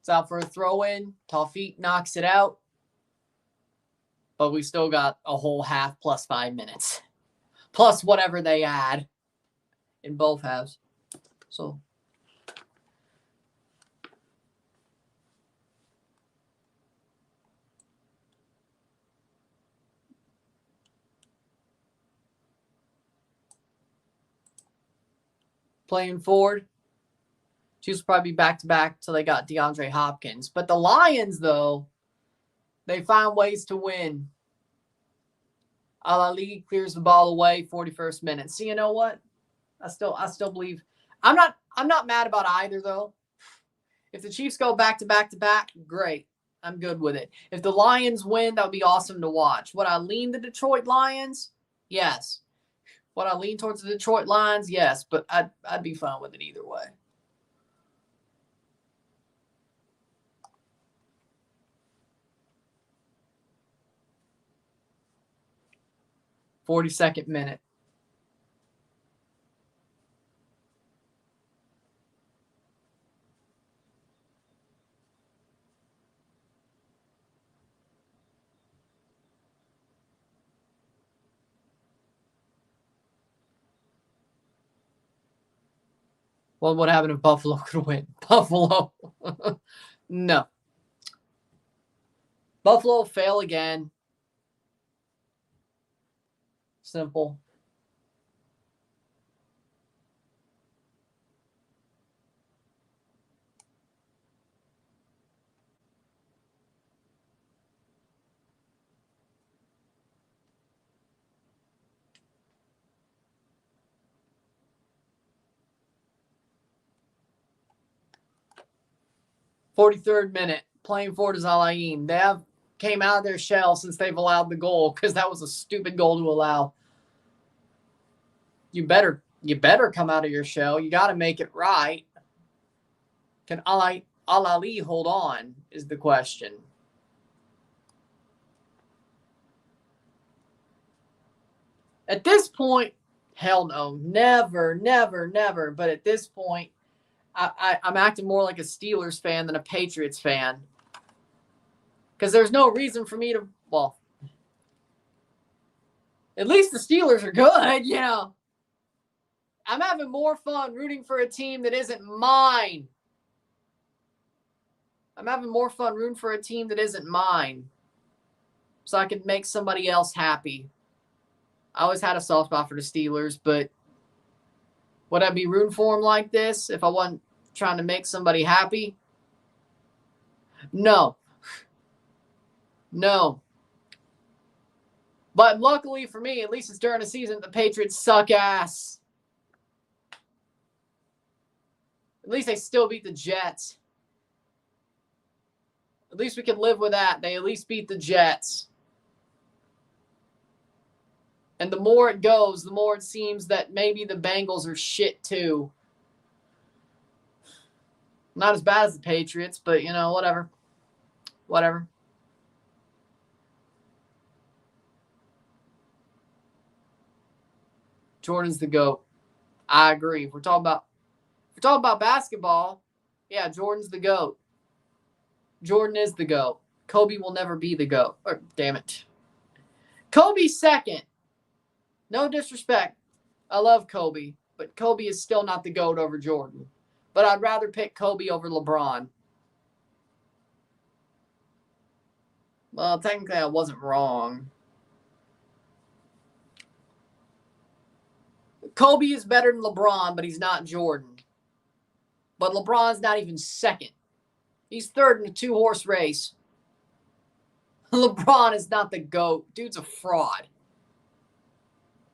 It's out for a throw-in. Taufik knocks it out. But we still got a whole half plus 5 minutes. Plus whatever they add in both halves. So playing forward. Chiefs will probably be back-to-back till they got DeAndre Hopkins. But the Lions, though, they find ways to win. Al-Ahly clears the ball away, 41st minute. So you know what? I still believe. I'm not mad about either, though. If the Chiefs go back-to-back, great. I'm good with it. If the Lions win, that would be awesome to watch. Would I lean the Detroit Lions? Yes. Would I lean towards the Detroit Lions? Yes. But I'd be fine with it either way. 42nd minute. What would happen if Buffalo could win? Buffalo. No. Buffalo fail again. Simple. "43rd minute, playing forward is Al-Ain. They have came out of their shell since they've allowed the goal because that was a stupid goal to allow. You better come out of your shell. You got to make it right. Can Al-Ahly hold on is the question. At this point, hell no. Never, never, never. But at this point, I'm acting more like a Steelers fan than a Patriots fan. Because there's no reason for me to, well, at least the Steelers are good, you know. I'm having more fun rooting for a team that isn't mine. I'm having more fun rooting for a team that isn't mine. So I can make somebody else happy. I always had a soft spot for the Steelers, but would I be rooting for them like this if I wasn't trying to make somebody happy? No. No. But luckily for me, at least it's during the season, the Patriots suck ass. At least they still beat the Jets. At least we can live with that. They at least beat the Jets. And the more it goes, the more it seems that maybe the Bengals are shit too. Not as bad as the Patriots, but, you know, whatever. Whatever. Jordan's the GOAT. I agree. If we're talking about basketball, yeah, Jordan's the GOAT. Jordan is the GOAT. Kobe will never be the GOAT. Or, damn it. Kobe's second. No disrespect. I love Kobe, but Kobe is still not the GOAT over Jordan. But I'd rather pick Kobe over LeBron. Well, technically I wasn't wrong. Kobe is better than LeBron, but he's not Jordan. But LeBron's not even second. He's third in a 2-horse race. LeBron is not the GOAT. Dude's a fraud.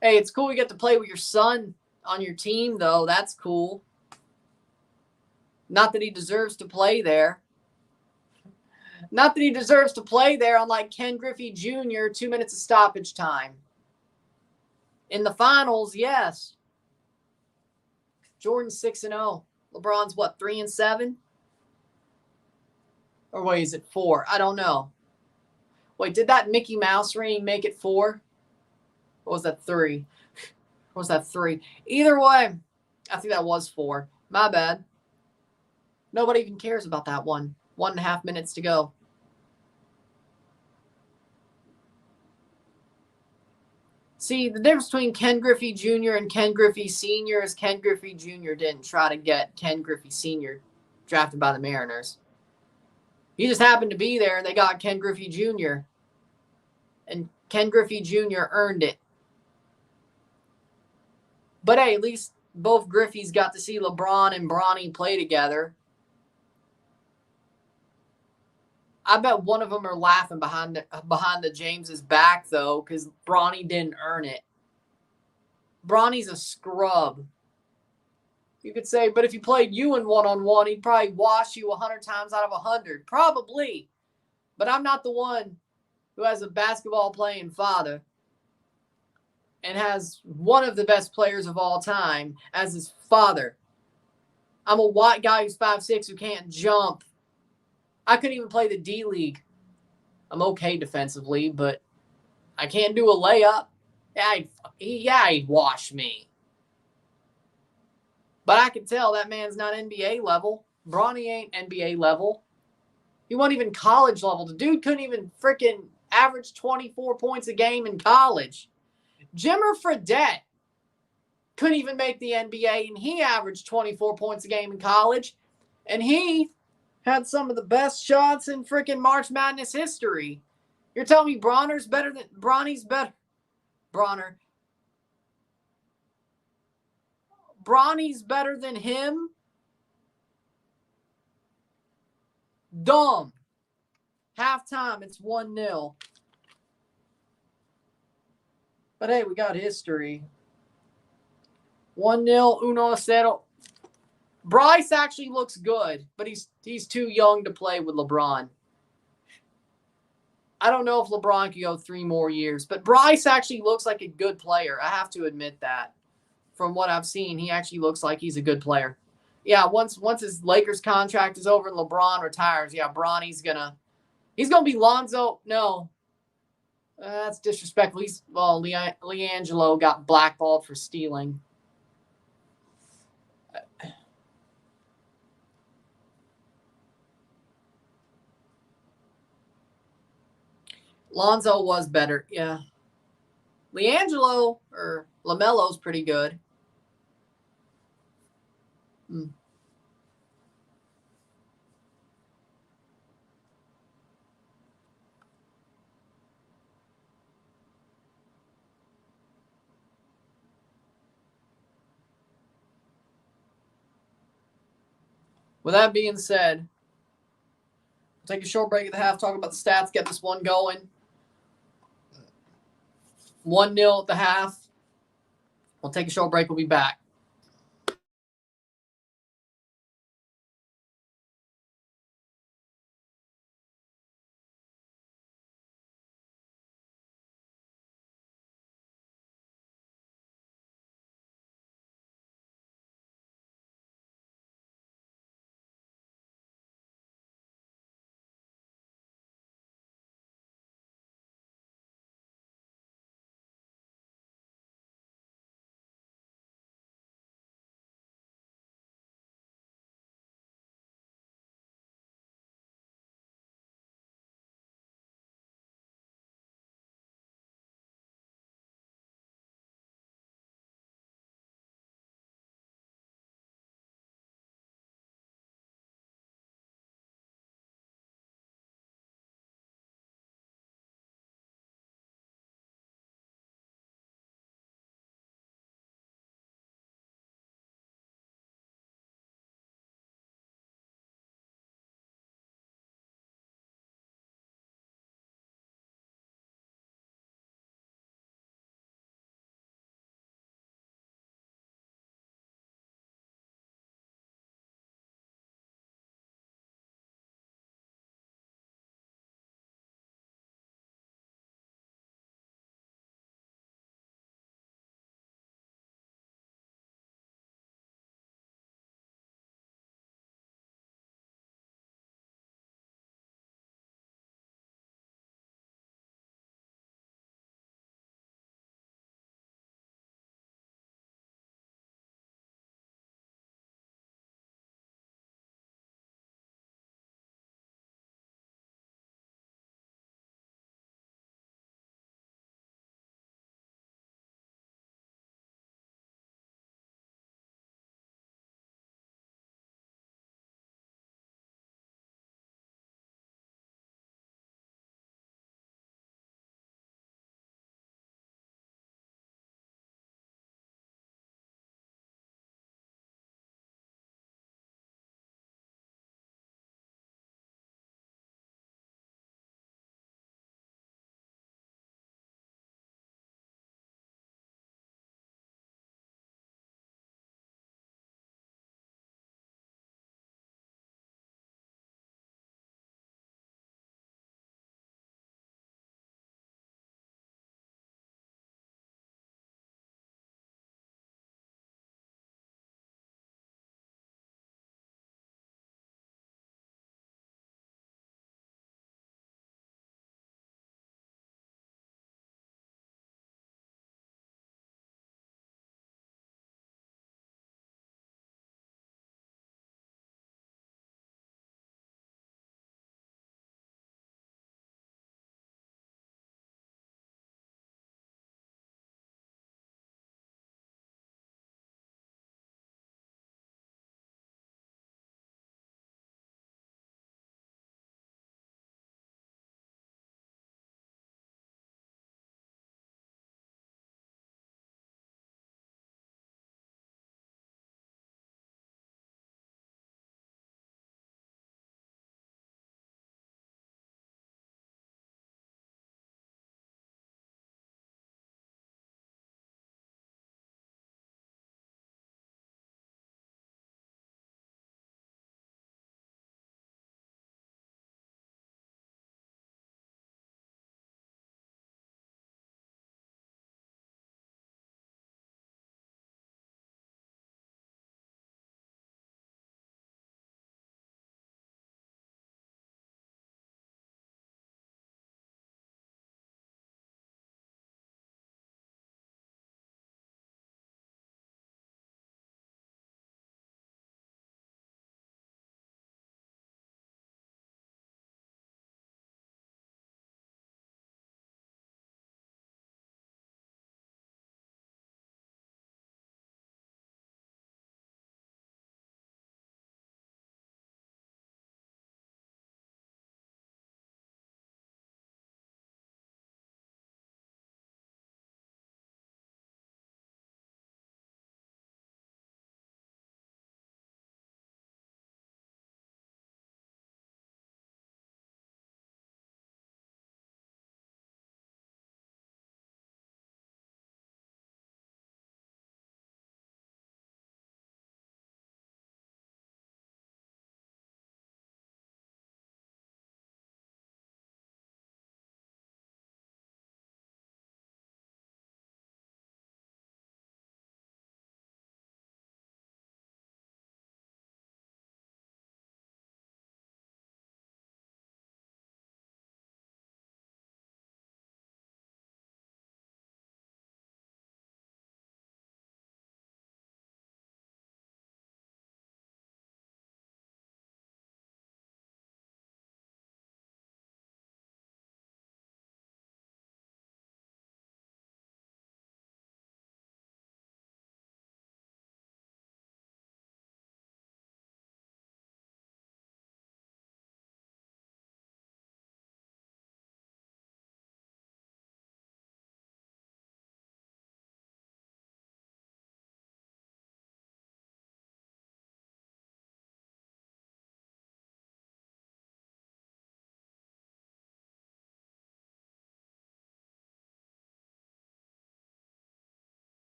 Hey, it's cool you get to play with your son on your team, though. That's cool. Not that he deserves to play there. Not that he deserves to play there, unlike Ken Griffey Jr., 2 minutes of stoppage time. In the finals, yes. Jordan's 6-0. LeBron's what, 3-7? Or wait, is it 4? I don't know. Wait, did that Mickey Mouse ring make it 4? Or was that 3? Or was that 3? Either way, I think that was 4. My bad. Nobody even cares about that one. 1.5 minutes to go. See, the difference between Ken Griffey Jr. and Ken Griffey Sr. is Ken Griffey Jr. didn't try to get Ken Griffey Sr. drafted by the Mariners. He just happened to be there, and they got Ken Griffey Jr. And Ken Griffey Jr. earned it. But hey, at least both Griffeys got to see LeBron and Bronny play together. I bet one of them are laughing behind the James's back, though, because Bronny didn't earn it. Bronny's a scrub. You could say, but if you played you in one-on-one, he'd probably wash you 100 times out of 100. Probably. But I'm not the one who has a basketball-playing father and has one of the best players of all time as his father. I'm a white guy who's 5'6", who can't jump. I couldn't even play the D-League. I'm okay defensively, but I can't do a layup. He'd wash me. But I can tell that man's not NBA level. Bronny ain't NBA level. He wasn't even college level. The dude couldn't even freaking average 24 points a game in college. Jimmer Fredette couldn't even make the NBA, and he averaged 24 points a game in college. And he had some of the best shots in freaking March Madness history. You're telling me Bronny's better? Bronny's better than him? Dumb. Halftime, it's 1-0. But hey, we got history. 1-0, 1-0. Bryce actually looks good, but he's too young to play with LeBron. I don't know if LeBron could go 3 more years, but Bryce actually looks like a good player. I have to admit that. From what I've seen, he actually looks like he's a good player. Yeah, once his Lakers contract is over and LeBron retires, yeah, Bronny's he's gonna be Lonzo. No, that's disrespectful. LiAngelo got blackballed for stealing. Lonzo was better, yeah. LiAngelo or LaMelo's pretty good. With that being said, we'll take a short break at the half, talk about the stats, get this one going. 1-0 at the half. We'll take a short break. We'll be back.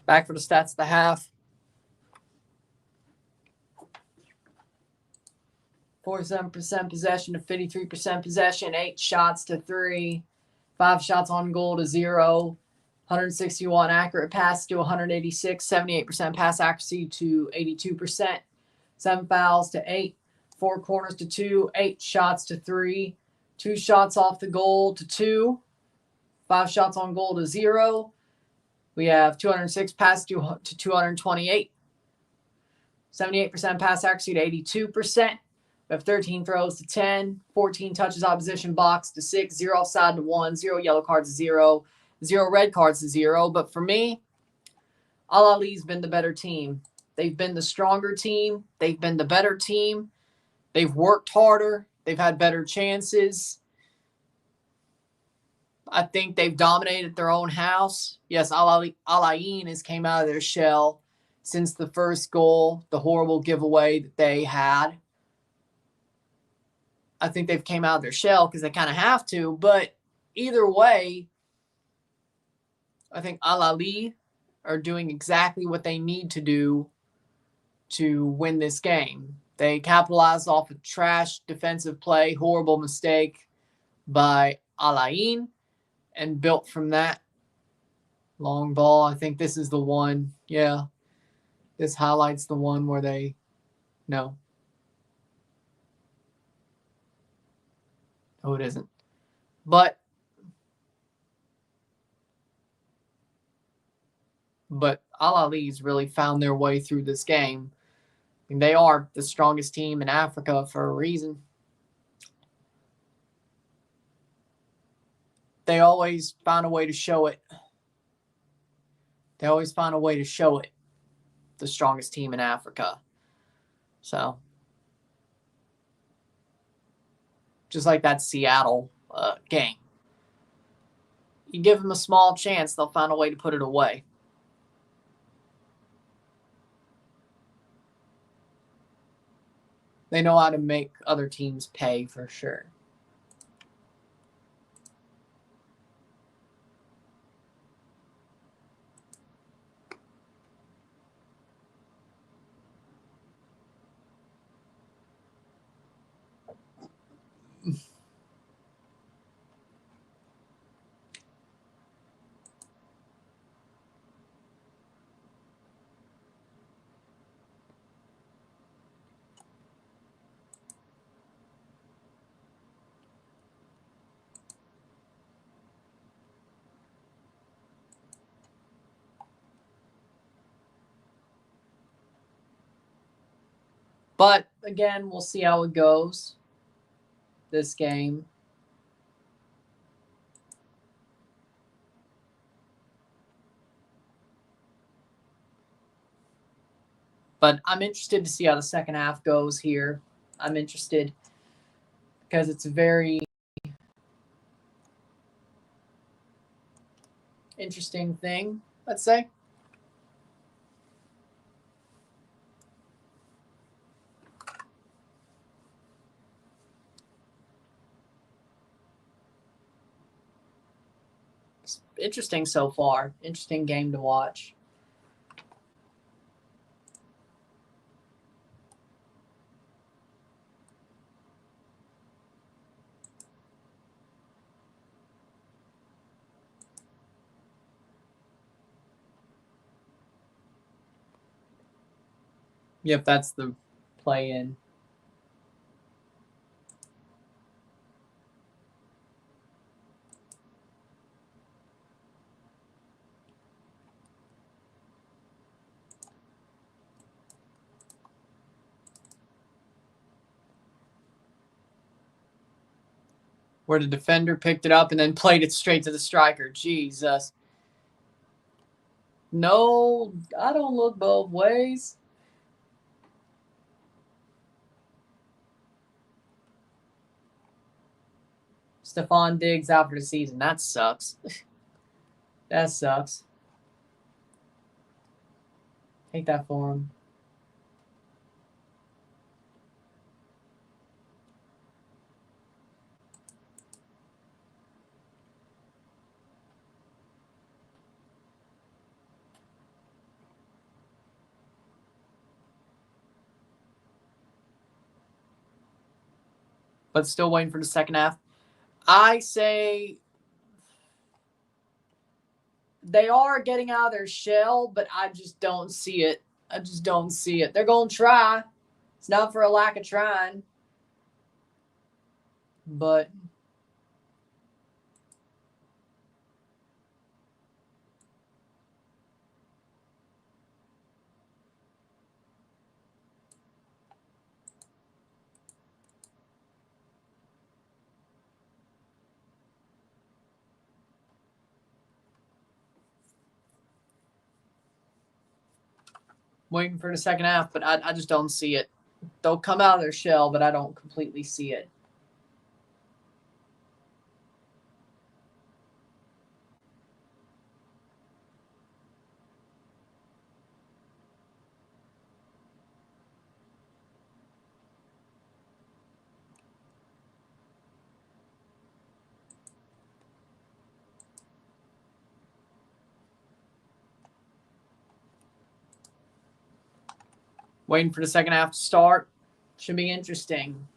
Back for the stats at the half. 47% possession to 53% possession. 8 shots to 3. 5 shots on goal to 0. 161 accurate pass to 186. 78% pass accuracy to 82%. 7 fouls to 8. 4 corners to 2. 8 shots to 3. 2 shots off the goal to 2. 5 shots on goal to 0. We have 206 passes to 228. 78% pass accuracy to 82%. We have 13 throws to 10. 14 touches opposition box to 6. 0 offside to 1. 0 yellow cards to 0. 0 red cards to 0. But for me, Al-Ahly's been the better team. They've been the stronger team. They've been the better team. They've worked harder. They've had better chances. I think they've dominated their own house. Yes, Al-Ain has came out of their shell since the first goal, the horrible giveaway that they had. I think they've came out of their shell because they kind of have to. But either way, I think Al-Ahly are doing exactly what they need to do to win this game. They capitalized off a trash defensive play, horrible mistake by Al-Ain, and built from that. Long ball. I think this is the one. Yeah. This highlights the one where they... No. No, it isn't. But Al-Ahly's really found their way through this game. I mean, they are the strongest team in Africa for a reason. They always find a way to show it. They always find a way to show it. The strongest team in Africa. So, just like that Seattle game. You give them a small chance, they'll find a way to put it away. They know how to make other teams pay for sure. But, again, we'll see how it goes, this game. But I'm interested to see how the second half goes here. I'm interested because it's a very interesting thing, let's say. It's interesting so far. Interesting game to watch. Yep, that's the play-in. Where the defender picked it up and then played it straight to the striker. Jesus. No, I don't look both ways. Stephon Diggs out for the season. That sucks. That sucks. Take that for him. but still waiting for the second half. I say they are getting out of their shell, but I just don't see it. I just don't see it. They're going to try. It's not for a lack of trying. But waiting for the second half, but I just don't see it. They'll come out of their shell, but I don't completely see it. Waiting for the second half to start. Should be interesting.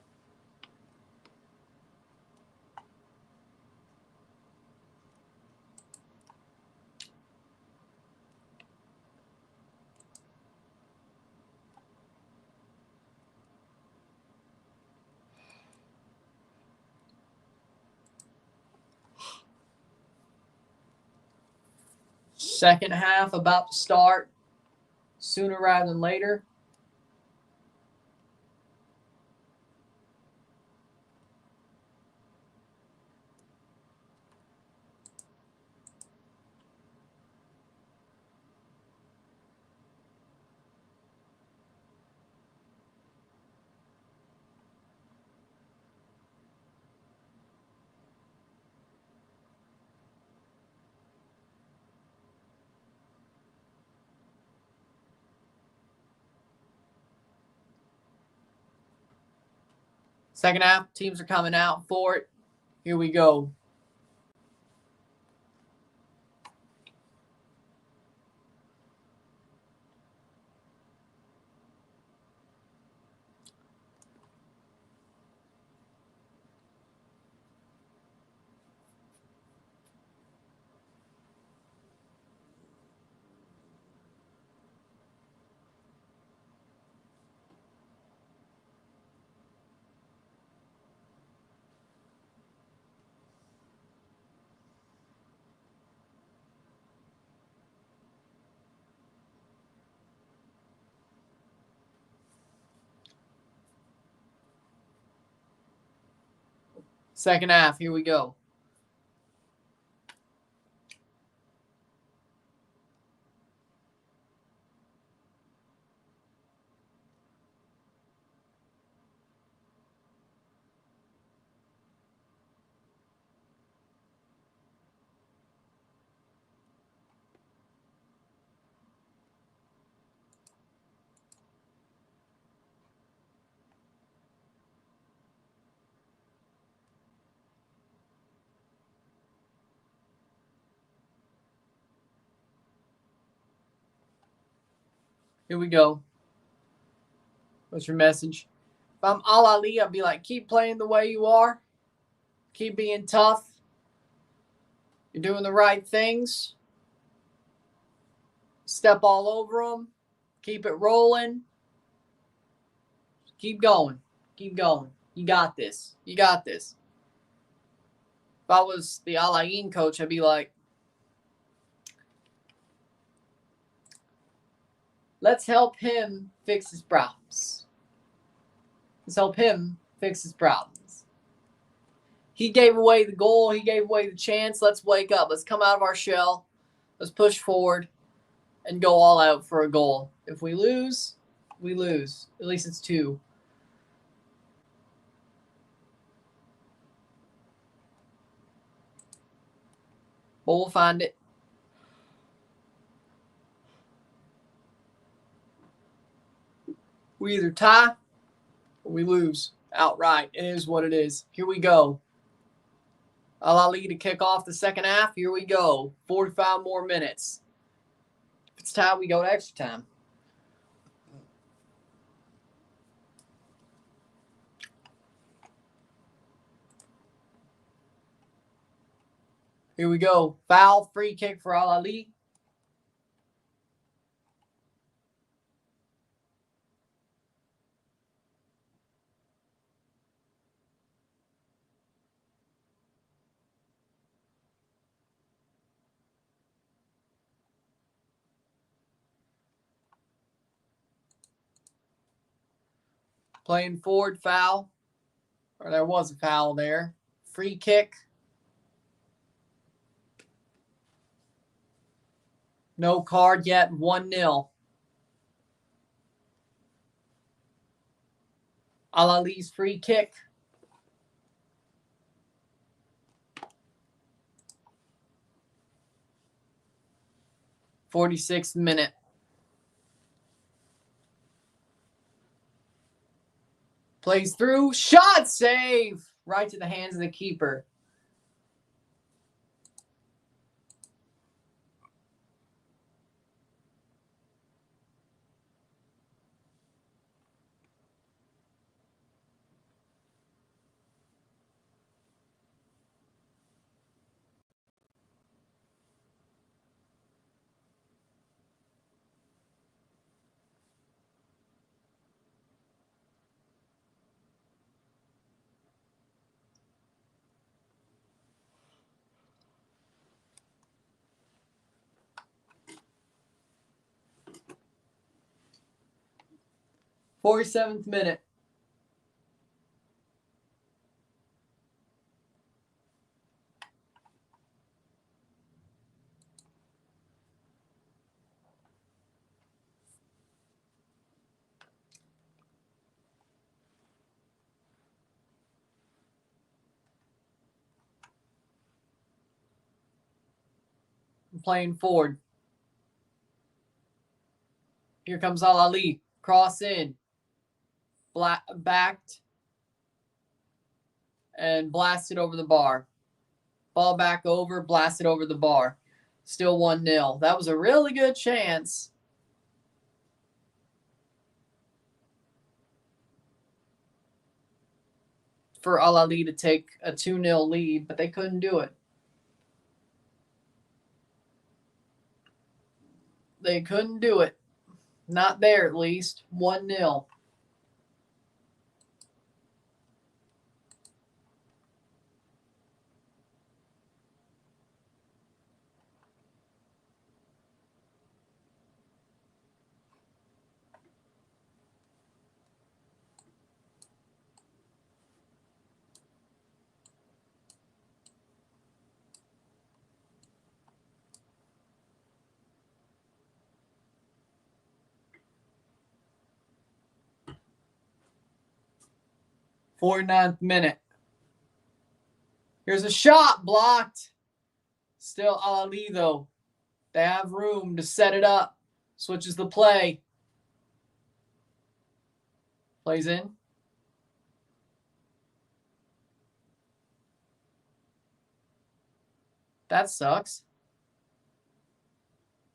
Second half about to start. Sooner rather than later. Second half, teams are coming out for it. Here we go. Second half, here we go. Here we go. What's your message? If I'm Al-Ahly, I'd be like, keep playing the way you are. Keep being tough. You're doing the right things. Step all over them. Keep it rolling. Keep going. Keep going. You got this. You got this. If I was the Al-Ain coach, I'd be like, let's help him fix his problems. Let's help him fix his problems. He gave away the goal. He gave away the chance. Let's wake up. Let's come out of our shell. Let's push forward and go all out for a goal. If we lose, we lose. At least it's 2. But we'll find it. We either tie or we lose outright. It is what it is. Here we go. Al-Ahly to kick off the second half. Here we go. 45 more minutes. If it's time, we go to extra time. Here we go. Foul, free kick for Al-Ahly. Playing forward, foul. Or there was a foul there. Free kick. No card yet. 1-0. Al-Ahly's free kick. '46th minute. Plays through. Shot save. Right to the hands of the keeper. '47th minute. Playing forward. Here comes Al-Ahly. Cross in. Backed. And blasted over the bar. Ball back over. Blasted over the bar. Still 1-0. That was a really good chance. For Al-Ahly to take a 2-0 lead, but they couldn't do it. They couldn't do it. Not there, at least. 1-0. '49th minute. Here's a shot blocked. Still Al-Ahly, though. They have room to set it up. Switches the play. Plays in. That sucks.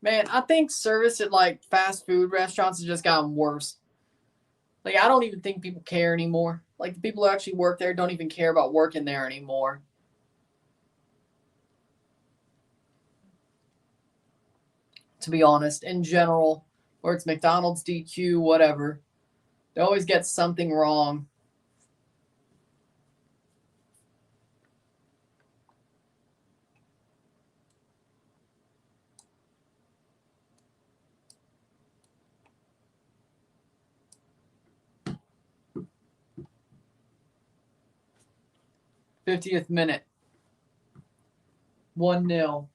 Man, I think service at like fast food restaurants has just gotten worse. Like, I don't even think people care anymore. Like, the people who actually work there don't even care about working there anymore. To be honest, in general, or it's McDonald's, DQ, whatever, they always get something wrong. '50th minute. 1-0.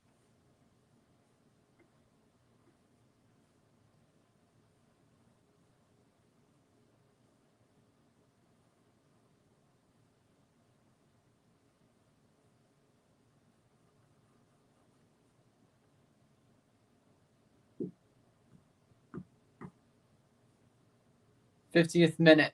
'50th minute.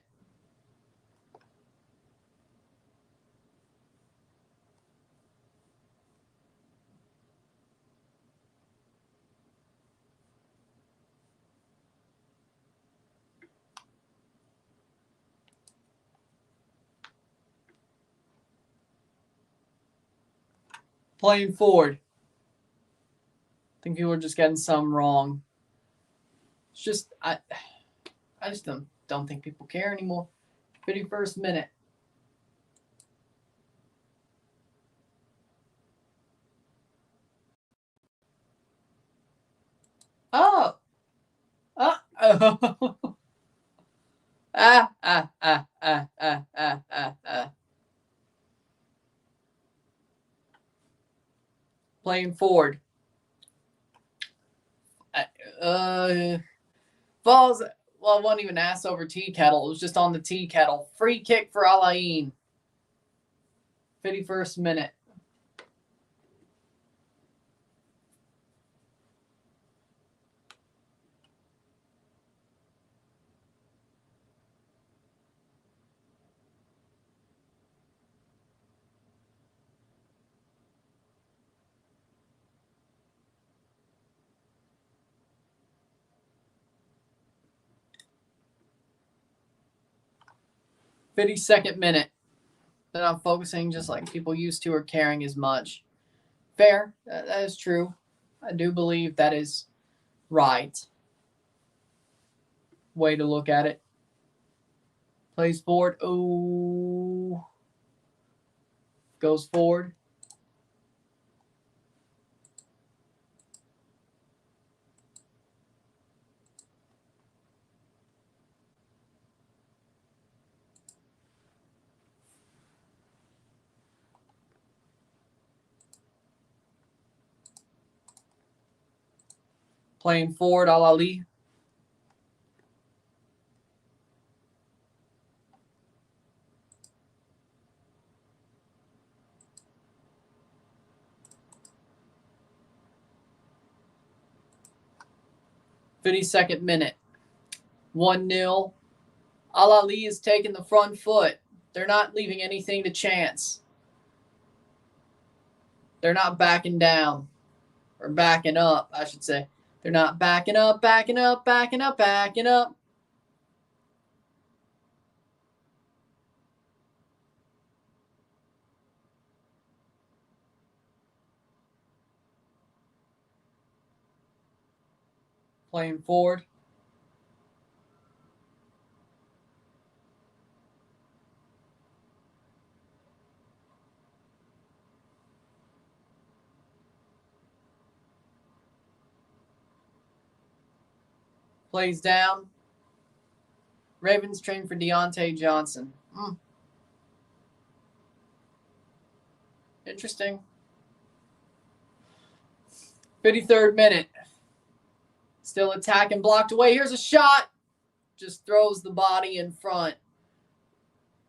Playing forward. I think people are just getting some wrong. It's just, I just don't think people care anymore. 51st minute. Oh. Playing forward. Falls. Well, it wasn't even ass over tea kettle. It was just on the tea kettle. Free kick for Al-Ain. 51st minute. Second minute. They're not focusing just like people used to or caring as much. Fair. That is true. I do believe that is right. Way to look at it. Plays forward. Oh. Goes forward. Playing forward, Al-Ali. Second minute. 1-0. Al-Ali is taking the front foot. They're not leaving anything to chance. They're not backing down. Or backing up, I should say. They're not backing up. Playing forward. Plays down. Ravens train for Deontay Johnson. Interesting. 53rd minute. Still attacking, blocked away. Here's a shot. Just throws the body in front.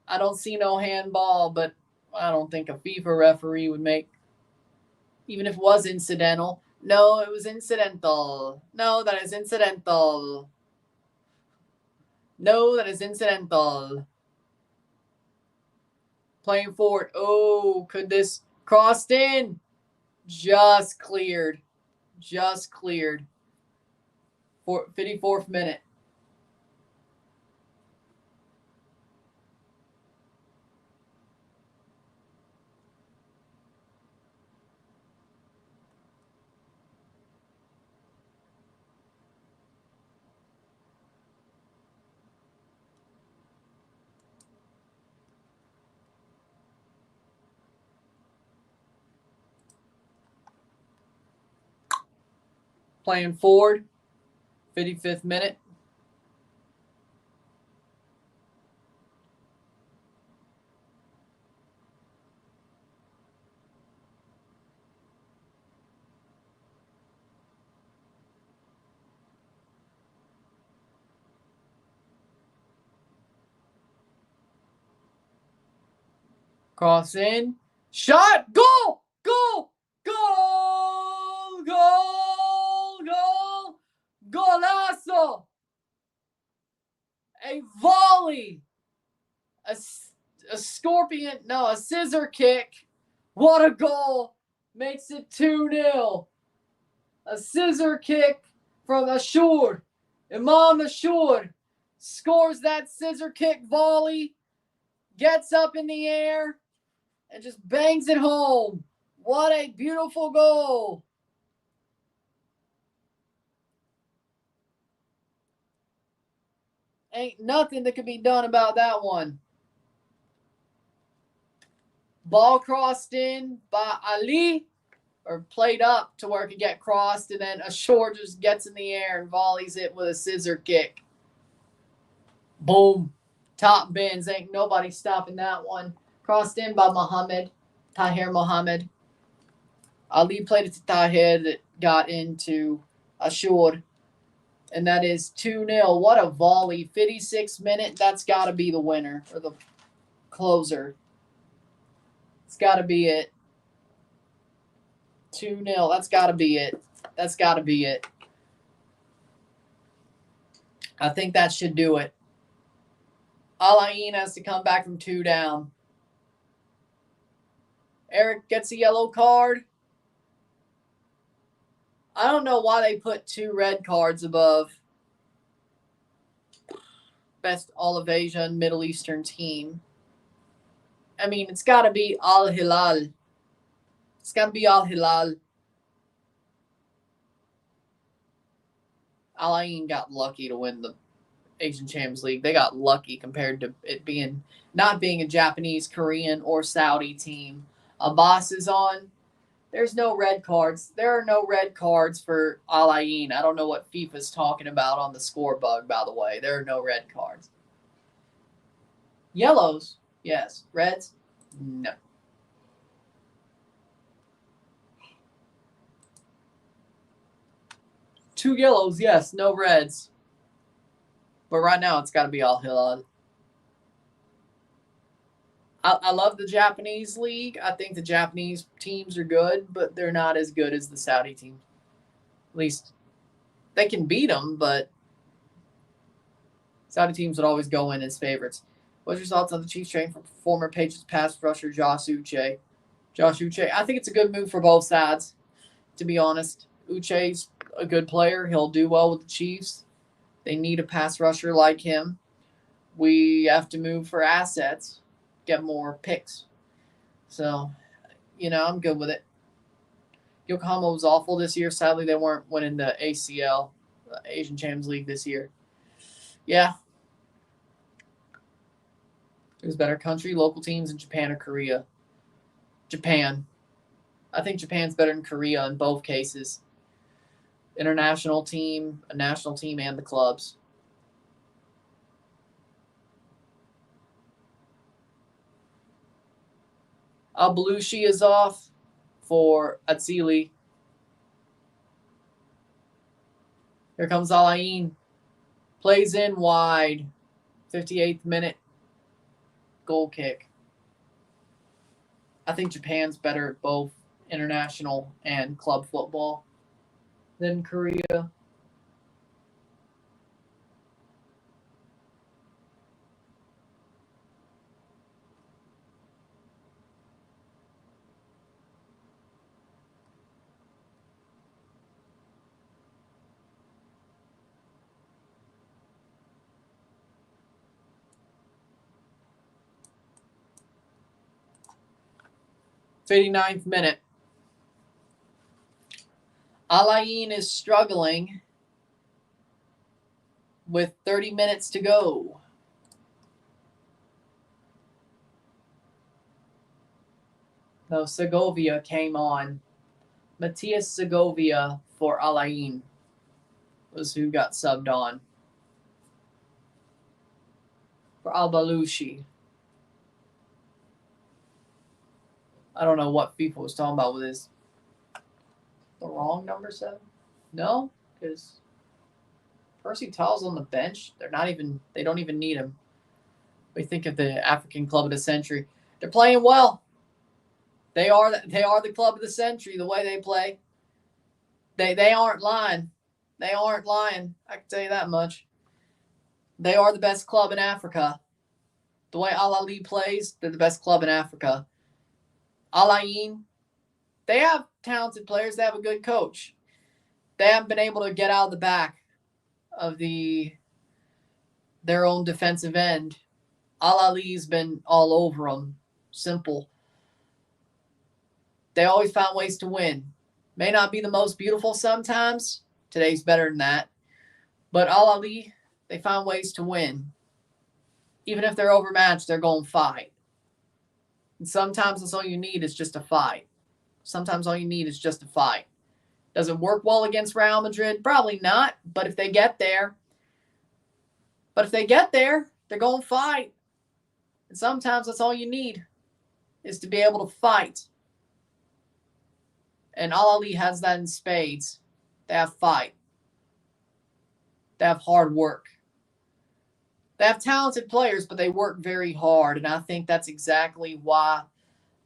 I don't see no handball, but I don't think a FIFA referee would make, even if it was incidental. No, it was incidental. No, that is incidental. No, that is incidental. Playing forward. Oh, could this crossed in? Just cleared. Just cleared. 54th minute. Playing forward. 55th minute. Cross in. Shot. Goal. Goal. Goal. Goal. Goal. Golazo. A volley. A scorpion. No, a scissor kick. What a goal. Makes it 2-0. A scissor kick from Ashur. Imam Ashur scores that scissor kick volley. Gets up in the air and just bangs it home. What a beautiful goal. Ain't nothing that can be done about that one. Ball crossed in by Ali, or played up to where it could get crossed, and then Ashore just gets in the air and volleys it with a scissor kick. Boom. Top bins. Ain't nobody stopping that one. Crossed in by Tahir Mohammed. Ali played it to Tahir that got into Ashore. And that is 2-0. What a volley. 56th minute. That's got to be the winner, or the closer. It's got to be it. 2-0. That's got to be it. That's got to be it. I think that should do it. Al-Ain has to come back from 2 down. Eric gets a yellow card. I don't know why they put 2 red cards above best all of Asia and Middle Eastern team. I mean, it's got to be Al-Hilal. It's got to be Al-Hilal. Al-Ain got lucky to win the Asian Champions League. They got lucky compared to it not being a Japanese, Korean, or Saudi team. Abbas is on. There's no red cards. There are no red cards for Al-Ain. I don't know what FIFA's talking about on the score bug, by the way. There are no red cards. Yellows, yes. Reds, no. Two yellows, yes. No reds. But right now, it's got to be Al-Hilal. I love the Japanese league. I think the Japanese teams are good, but they're not as good as the Saudi team. At least they can beat them, but Saudi teams would always go in as favorites. What's your thoughts on the Chiefs training for former Patriots pass rusher Josh Uche? I think it's a good move for both sides, to be honest. Uche's a good player. He'll do well with the Chiefs. They need a pass rusher like him. We have to move for assets. Get more picks. So, I'm good with it. Yokohama was awful this year. Sadly, they weren't winning the ACL, the Asian Champions League this year. Yeah. Who's better country, local teams in Japan or Korea? Japan. I think Japan's better than Korea in both cases. International team, a national team, and the clubs. Al-Balushi is off for Atzili. Here comes Al-Ain. Plays in wide. 58th minute. Goal kick. I think Japan's better at both international and club football than Korea. Ninth minute. Al-Ain is struggling with 30 minutes to go. No, Segovia came on. Matias Segovia for Al-Ain was who got subbed on. For Al-Balushi. I don't know what FIFA was talking about with his. The wrong number 7? No, because Percy Tau's on the bench. They don't even need him. We think of the African club of the century. They're playing well. They are the club of the century, the way they play. They aren't lying. They aren't lying. I can tell you that much. They are the best club in Africa. The way Al-Ali plays, they're the best club in Africa. Al-Ain, they have talented players. They have a good coach. They haven't been able to get out of the back of their own defensive end. Al-Ali's been all over them. Simple. They always found ways to win. May not be the most beautiful sometimes. Today's better than that. But Al-Ahly, they found ways to win. Even if they're overmatched, they're going to fight. And sometimes that's all you need is just a fight. Sometimes all you need is just a fight. Does it work well against Real Madrid? Probably not. But if they get there, they're going to fight. And sometimes that's all you need is to be able to fight. And Al-Ahly has that in spades. They have fight. They have hard work. They have talented players, but they work very hard. And I think that's exactly why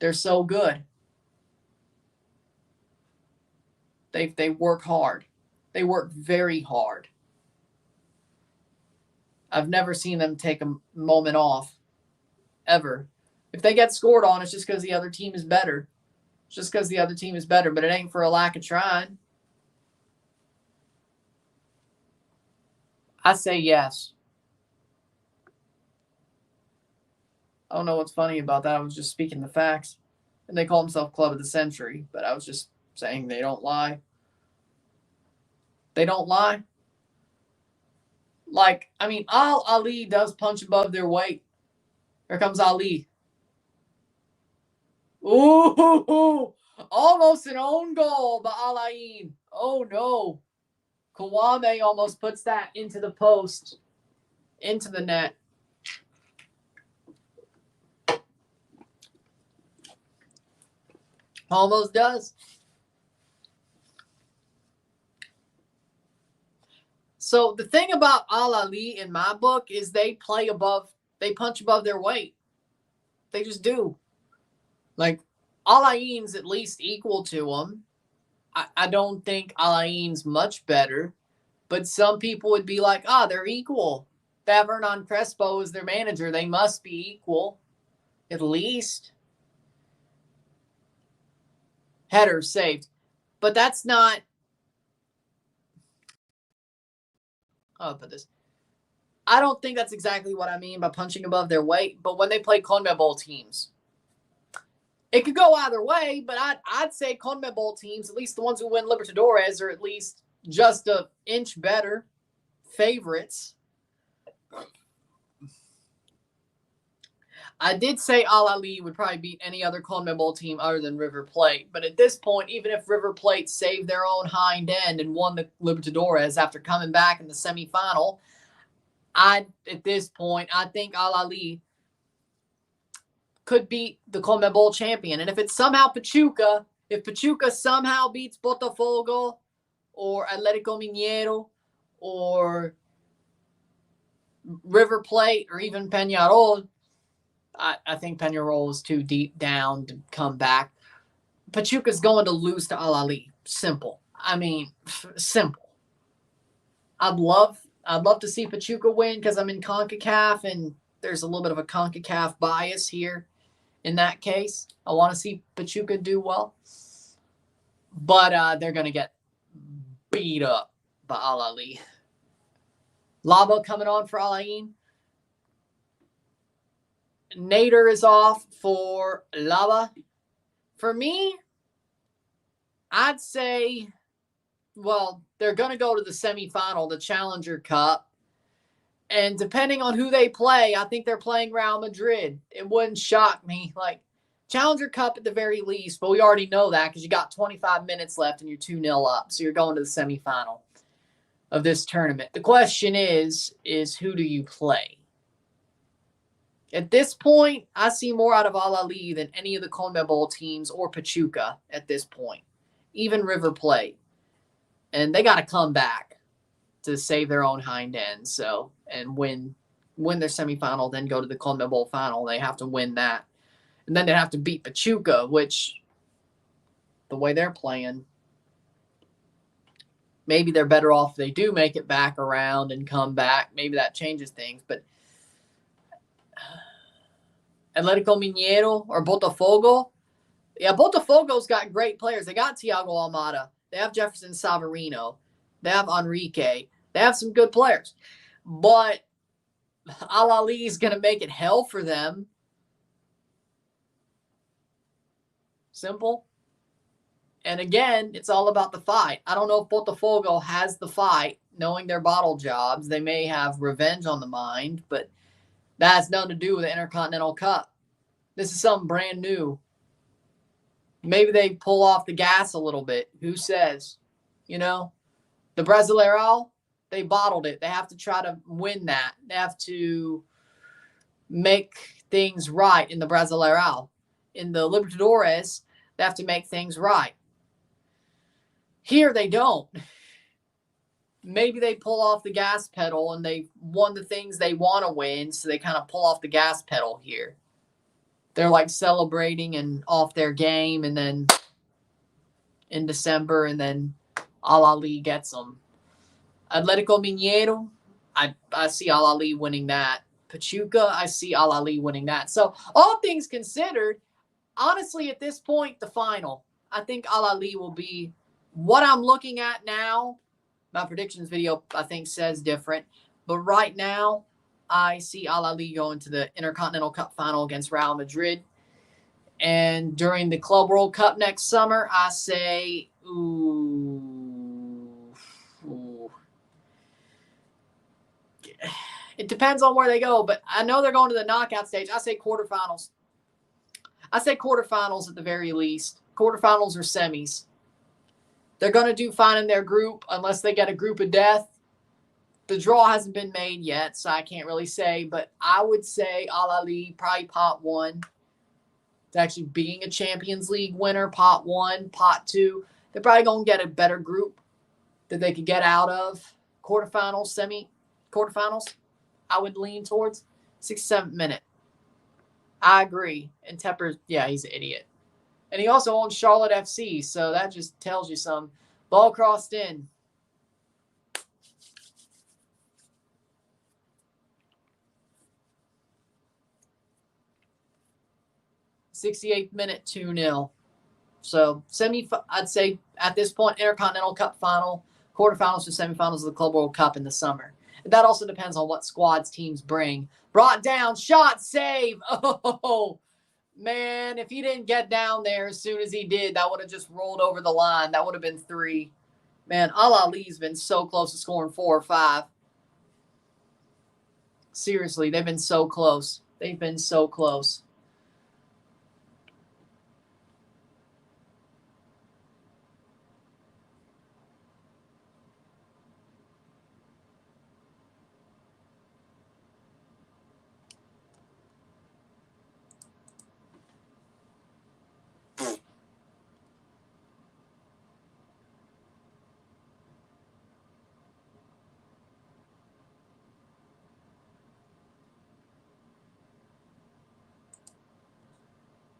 they're so good. They work hard. They work very hard. I've never seen them take a moment off, ever. If they get scored on, it's just because the other team is better. It's just because the other team is better, but it ain't for a lack of trying. I say yes. I don't know what's funny about that. I was just speaking the facts. And they call themselves Club of the Century, but I was just saying they don't lie. They don't lie. Like, I mean, Al-Ahly does punch above their weight. Here comes Ali. Ooh, almost an own goal by Al-Ain. Oh, no. Kawame almost puts that into the post, into the net. Almost does. So the thing about Al-Ahly in my book is they punch above their weight. They just do. Like, Al-Ain's at least equal to them. I don't think Al-Ain's much better, but some people would be like, they're equal. They have Hernan Crespo as their manager. They must be equal, at least. Header saved. But that's not... I'll put this. I don't think that's exactly what I mean by punching above their weight, but when they play CONMEBOL teams, it could go either way, but I'd say CONMEBOL teams, at least the ones who win Libertadores, are at least just an inch better favorites. I did say Al-Ahly would probably beat any other CONMEBOL team other than River Plate, but at this point, even if River Plate saved their own hind end and won the Libertadores after coming back in the semifinal, at this point, I think Al-Ahly could beat the CONMEBOL champion. And if it's somehow Pachuca, if Pachuca somehow beats Botafogo or Atletico Mineiro or River Plate or even Peñarol, I think Peñarol is too deep down to come back. Pachuca's going to lose to Al-Ahly. Simple. I mean, simple. I'd love to see Pachuca win because I'm in CONCACAF and there's a little bit of a CONCACAF bias here. In that case, I want to see Pachuca do well. But they're going to get beat up by Al-Ahly. Lava coming on for Al-Ain. Nader is off for Lava. For me, I'd say, well, they're going to go to the semifinal, the Challenger Cup. And depending on who they play, I think they're playing Real Madrid. It wouldn't shock me. Like, Challenger Cup at the very least, but we already know that because you got 25 minutes left and you're 2-0 up. So you're going to the semifinal of this tournament. The question is who do you play? At this point, I see more out of Al-Ahly than any of the CONMEBOL teams or Pachuca at this point. Even River Plate. And they got to come back to save their own hind end. So, and win their semifinal, then go to the CONMEBOL final. They have to win that. And then they have to beat Pachuca, which, the way they're playing, maybe they're better off if they do make it back around and come back. Maybe that changes things. But Atletico Mineiro or Botafogo. Yeah, Botafogo's got great players. They got Thiago Almada. They have Jefferson Savarino. They have Enrique. They have some good players. But Al-Ahly is going to make it hell for them. Simple. And again, it's all about the fight. I don't know if Botafogo has the fight, knowing their bottle jobs. They may have revenge on the mind, but that has nothing to do with the Intercontinental Cup. This is something brand new. Maybe they pull off the gas a little bit. Who says? You know, the Brasileirão, they bottled it. They have to try to win that. They have to make things right in the Brasileirão. In the Libertadores, they have to make things right. Here they don't. Maybe they pull off the gas pedal and they won the things they want to win, so they kind of pull off the gas pedal here. They're like celebrating and off their game, and then in December, and then Al-Ahly gets them. Atletico Mineiro, I see Al-Ahly winning that. Pachuca, I see Al-Ahly winning that. So all things considered, honestly, at this point, the final, I think Al-Ahly will be what I'm looking at now. My predictions video, I think, says different. But right now, I see Al-Ahly going to the Intercontinental Cup final against Real Madrid. And during the Club World Cup next summer, I say, It depends on where they go, but I know they're going to the knockout stage. I say quarterfinals. I say quarterfinals at the very least. Quarterfinals or semis. They're going to do fine in their group unless they get a group of death. The draw hasn't been made yet, so I can't really say. But I would say Al-Ahly probably pot 1. It's actually being a Champions League winner, pot 1, pot 2. They're probably going to get a better group that they could get out of. Quarterfinals, semi-quarterfinals, I would lean towards. 67th minute. I agree. And Tepper's, yeah, he's an idiot. And he also owns Charlotte FC, so that just tells you some. Ball crossed in. '68th minute, 2-0. So I'd say at this point, Intercontinental Cup final, quarterfinals to semifinals of the Club World Cup in the summer. And that also depends on what squads teams bring. Brought down, shot, save. Oh, man, if he didn't get down there as soon as he did, that would have just rolled over the line. That would have been 3. Man, Al-Ahly's been so close to scoring 4 or 5. Seriously, they've been so close. They've been so close.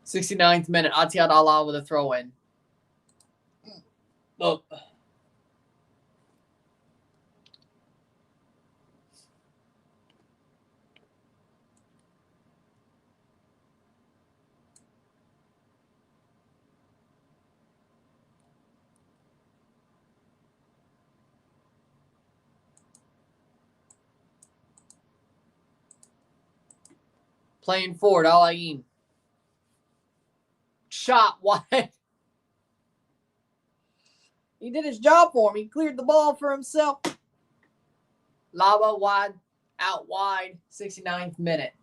'69th minute, Atiad Allah with a throw-in. Look. Playing forward, Al-Ain. Shot wide. He did his job for him. He cleared the ball for himself. Lava wide, out wide, 69th minute.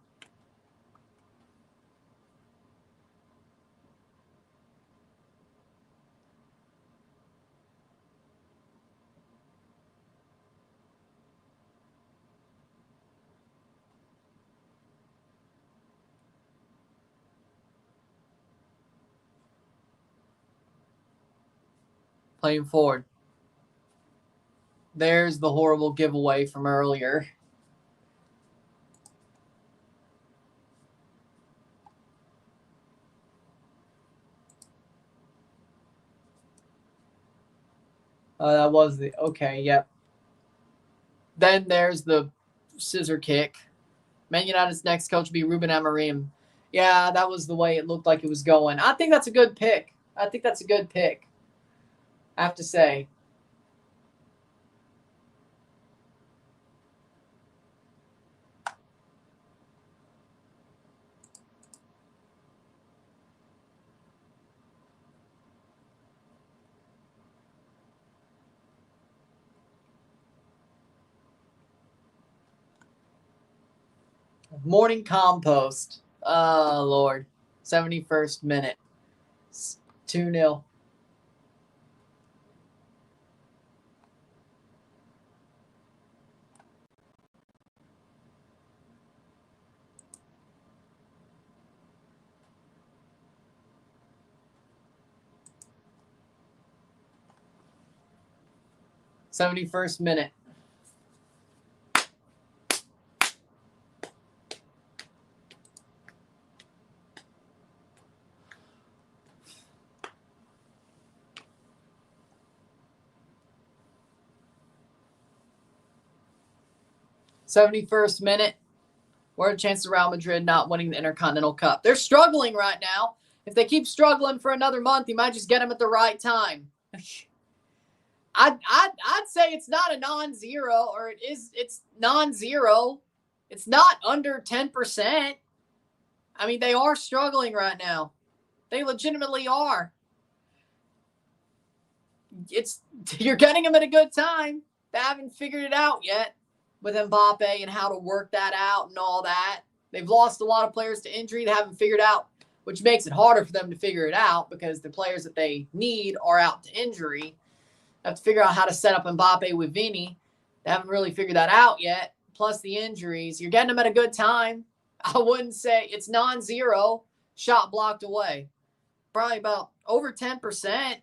Playing forward. There's the horrible giveaway from earlier. That was the, okay, yep. Then there's the scissor kick. Man United's next coach will be Ruben Amorim. Yeah, that was the way it looked like it was going. I think that's a good pick. I have to say. Morning compost. Oh, Lord. 71st minute. 2-0. '71st minute. '71st minute. What are the chances of Real Madrid not winning the Intercontinental Cup? They're struggling right now. If they keep struggling for another month, you might just get them at the right time. I'd say it's not a non-zero, or it's non-zero. It's not under 10%. I mean, they are struggling right now. They legitimately are. You're getting them at a good time. They haven't figured it out yet with Mbappe and how to work that out and all that. They've lost a lot of players to injury. They haven't figured out, which makes it harder for them to figure it out because the players that they need are out to injury. They have to figure out how to set up Mbappe with Vini. They haven't really figured that out yet. Plus the injuries. You're getting them at a good time. I wouldn't say it's non-zero. Shot blocked away. Probably about over 10%.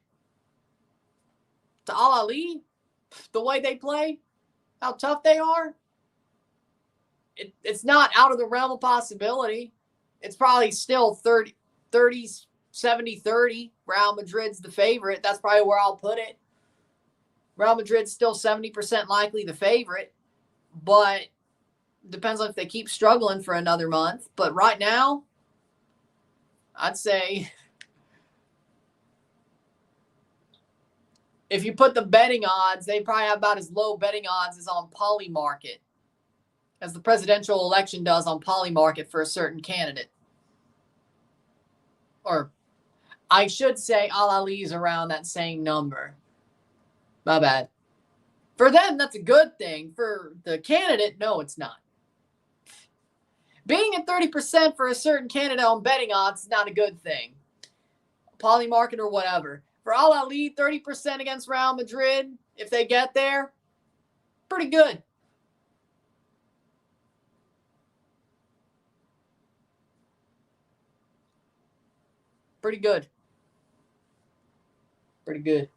To Al-Ain, the way they play, how tough they are, it's not out of the realm of possibility. It's probably still 30, 70, 30. Real Madrid's the favorite. That's probably where I'll put it. Real Madrid's still 70% likely the favorite, but depends on if they keep struggling for another month. But right now, I'd say if you put the betting odds, they probably have about as low betting odds as on Polymarket, as the presidential election does on Polymarket for a certain candidate. Or I should say Al-Ali's around that same number. My bad. For them, that's a good thing. For the candidate, no, it's not. Being at 30% for a certain candidate on betting odds is not a good thing. Polymarket or whatever. For Al-Ain, 30% against Real Madrid, if they get there, pretty good. Pretty good. Pretty good.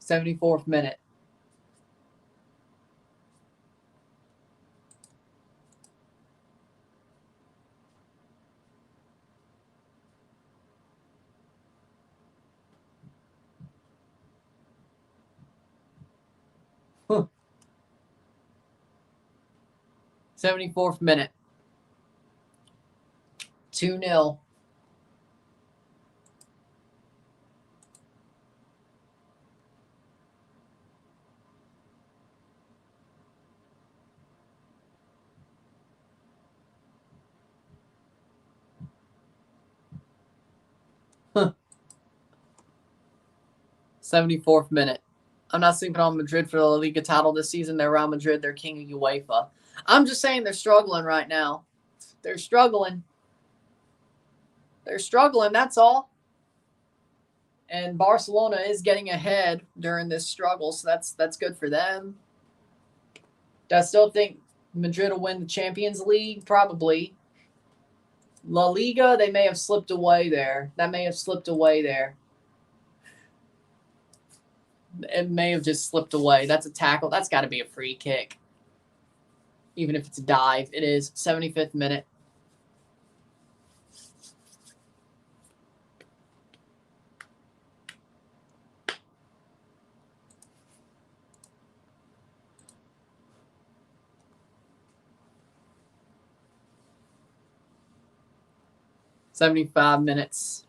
'74th minute. Huh. 74th minute. 2-0. Huh. 74th minute. I'm not sleeping on Madrid for the La Liga title this season. They're Real Madrid. They're king of UEFA. I'm just saying they're struggling right now. They're struggling. They're struggling, that's all. And Barcelona is getting ahead during this struggle, so that's good for them. Do I still think Madrid will win the Champions League? Probably. La Liga, they may have slipped away there. That may have slipped away there. It may have just slipped away. That's a tackle. That's got to be a free kick. Even if it's a dive. It is. 75th minute. '75 minutes.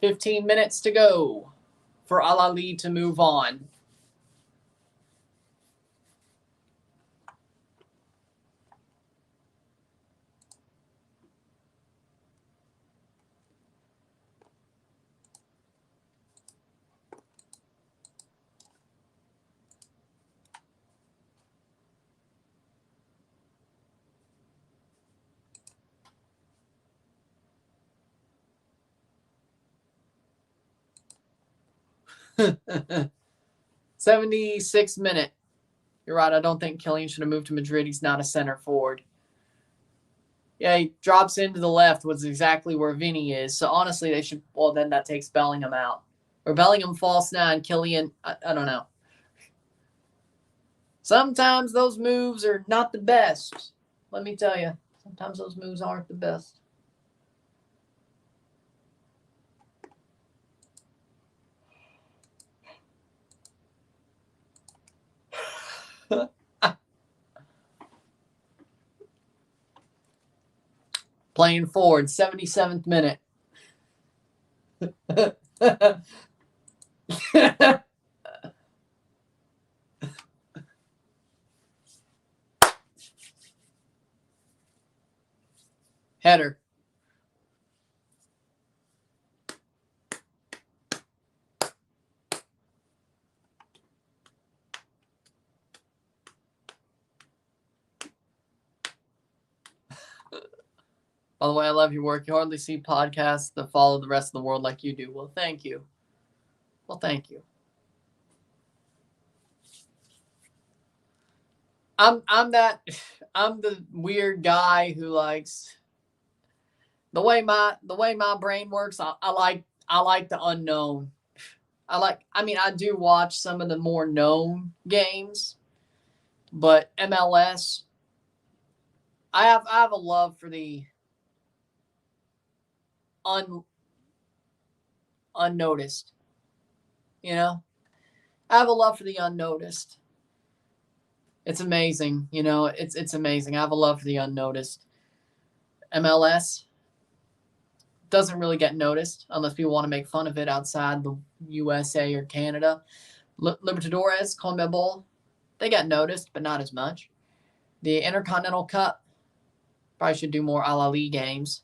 15 minutes to go for Al-Ain to move on. 76th minute. You're right. I don't think Killian should have moved to Madrid. He's not a center forward. Yeah, he drops into the left, was exactly where Vinny is. So honestly, they should. Well, then that takes Bellingham out. Or Bellingham false nine, Killian. I don't know. Sometimes those moves are not the best. Let me tell you. Sometimes those moves aren't the best. Playing forward, 77th minute. Header. By the way, I love your work. You hardly see podcasts that follow the rest of the world like you do. Well, thank you. Well, thank you. I'm the weird guy who likes the way my brain works. I like the unknown. I do watch some of the more known games, but MLS, I have a love for the unnoticed. You know? I have a love for the unnoticed. It's amazing, you know, it's amazing. I have a love for the unnoticed. MLS doesn't really get noticed unless people want to make fun of it outside the USA or Canada. Libertadores, CONMEBOL, they get noticed, but not as much. The Intercontinental Cup, probably should do more Al-Ain games.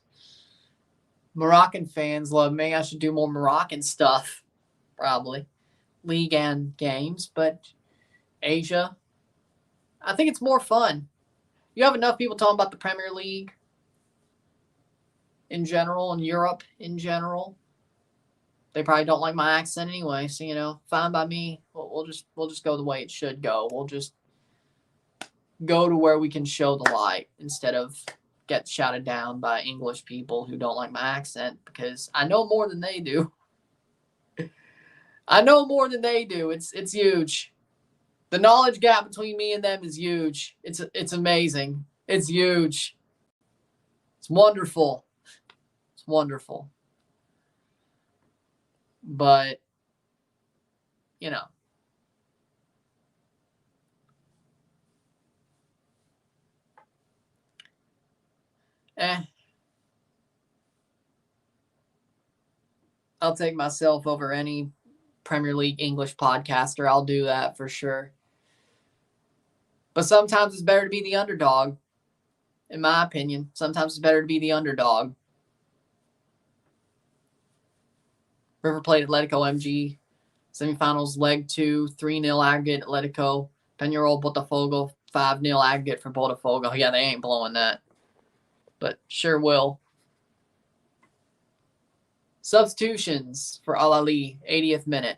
Moroccan fans love me. I should do more Moroccan stuff, probably. League and games, but Asia, I think it's more fun. You have enough people talking about the Premier League in general and Europe in general. They probably don't like my accent anyway, so, you know, fine by me. We'll just go the way it should go. We'll just go to where we can show the light instead of get shouted down by English people who don't like my accent, because I know more than they do. I know more than they do. It's huge. The knowledge gap between me and them is huge. It's amazing. It's huge. It's wonderful. It's wonderful. But, you know. I'll take myself over any Premier League English podcaster. I'll do that for sure. But sometimes it's better to be the underdog, in my opinion. Sometimes it's better to be the underdog. River played Atletico MG. Semifinals, leg 2, 3-0 aggregate, Atletico. Peñarol, Botafogo, 5-0 aggregate for Botafogo. Yeah, they ain't blowing that. But sure will. Substitutions for Al-Ain, 80th minute.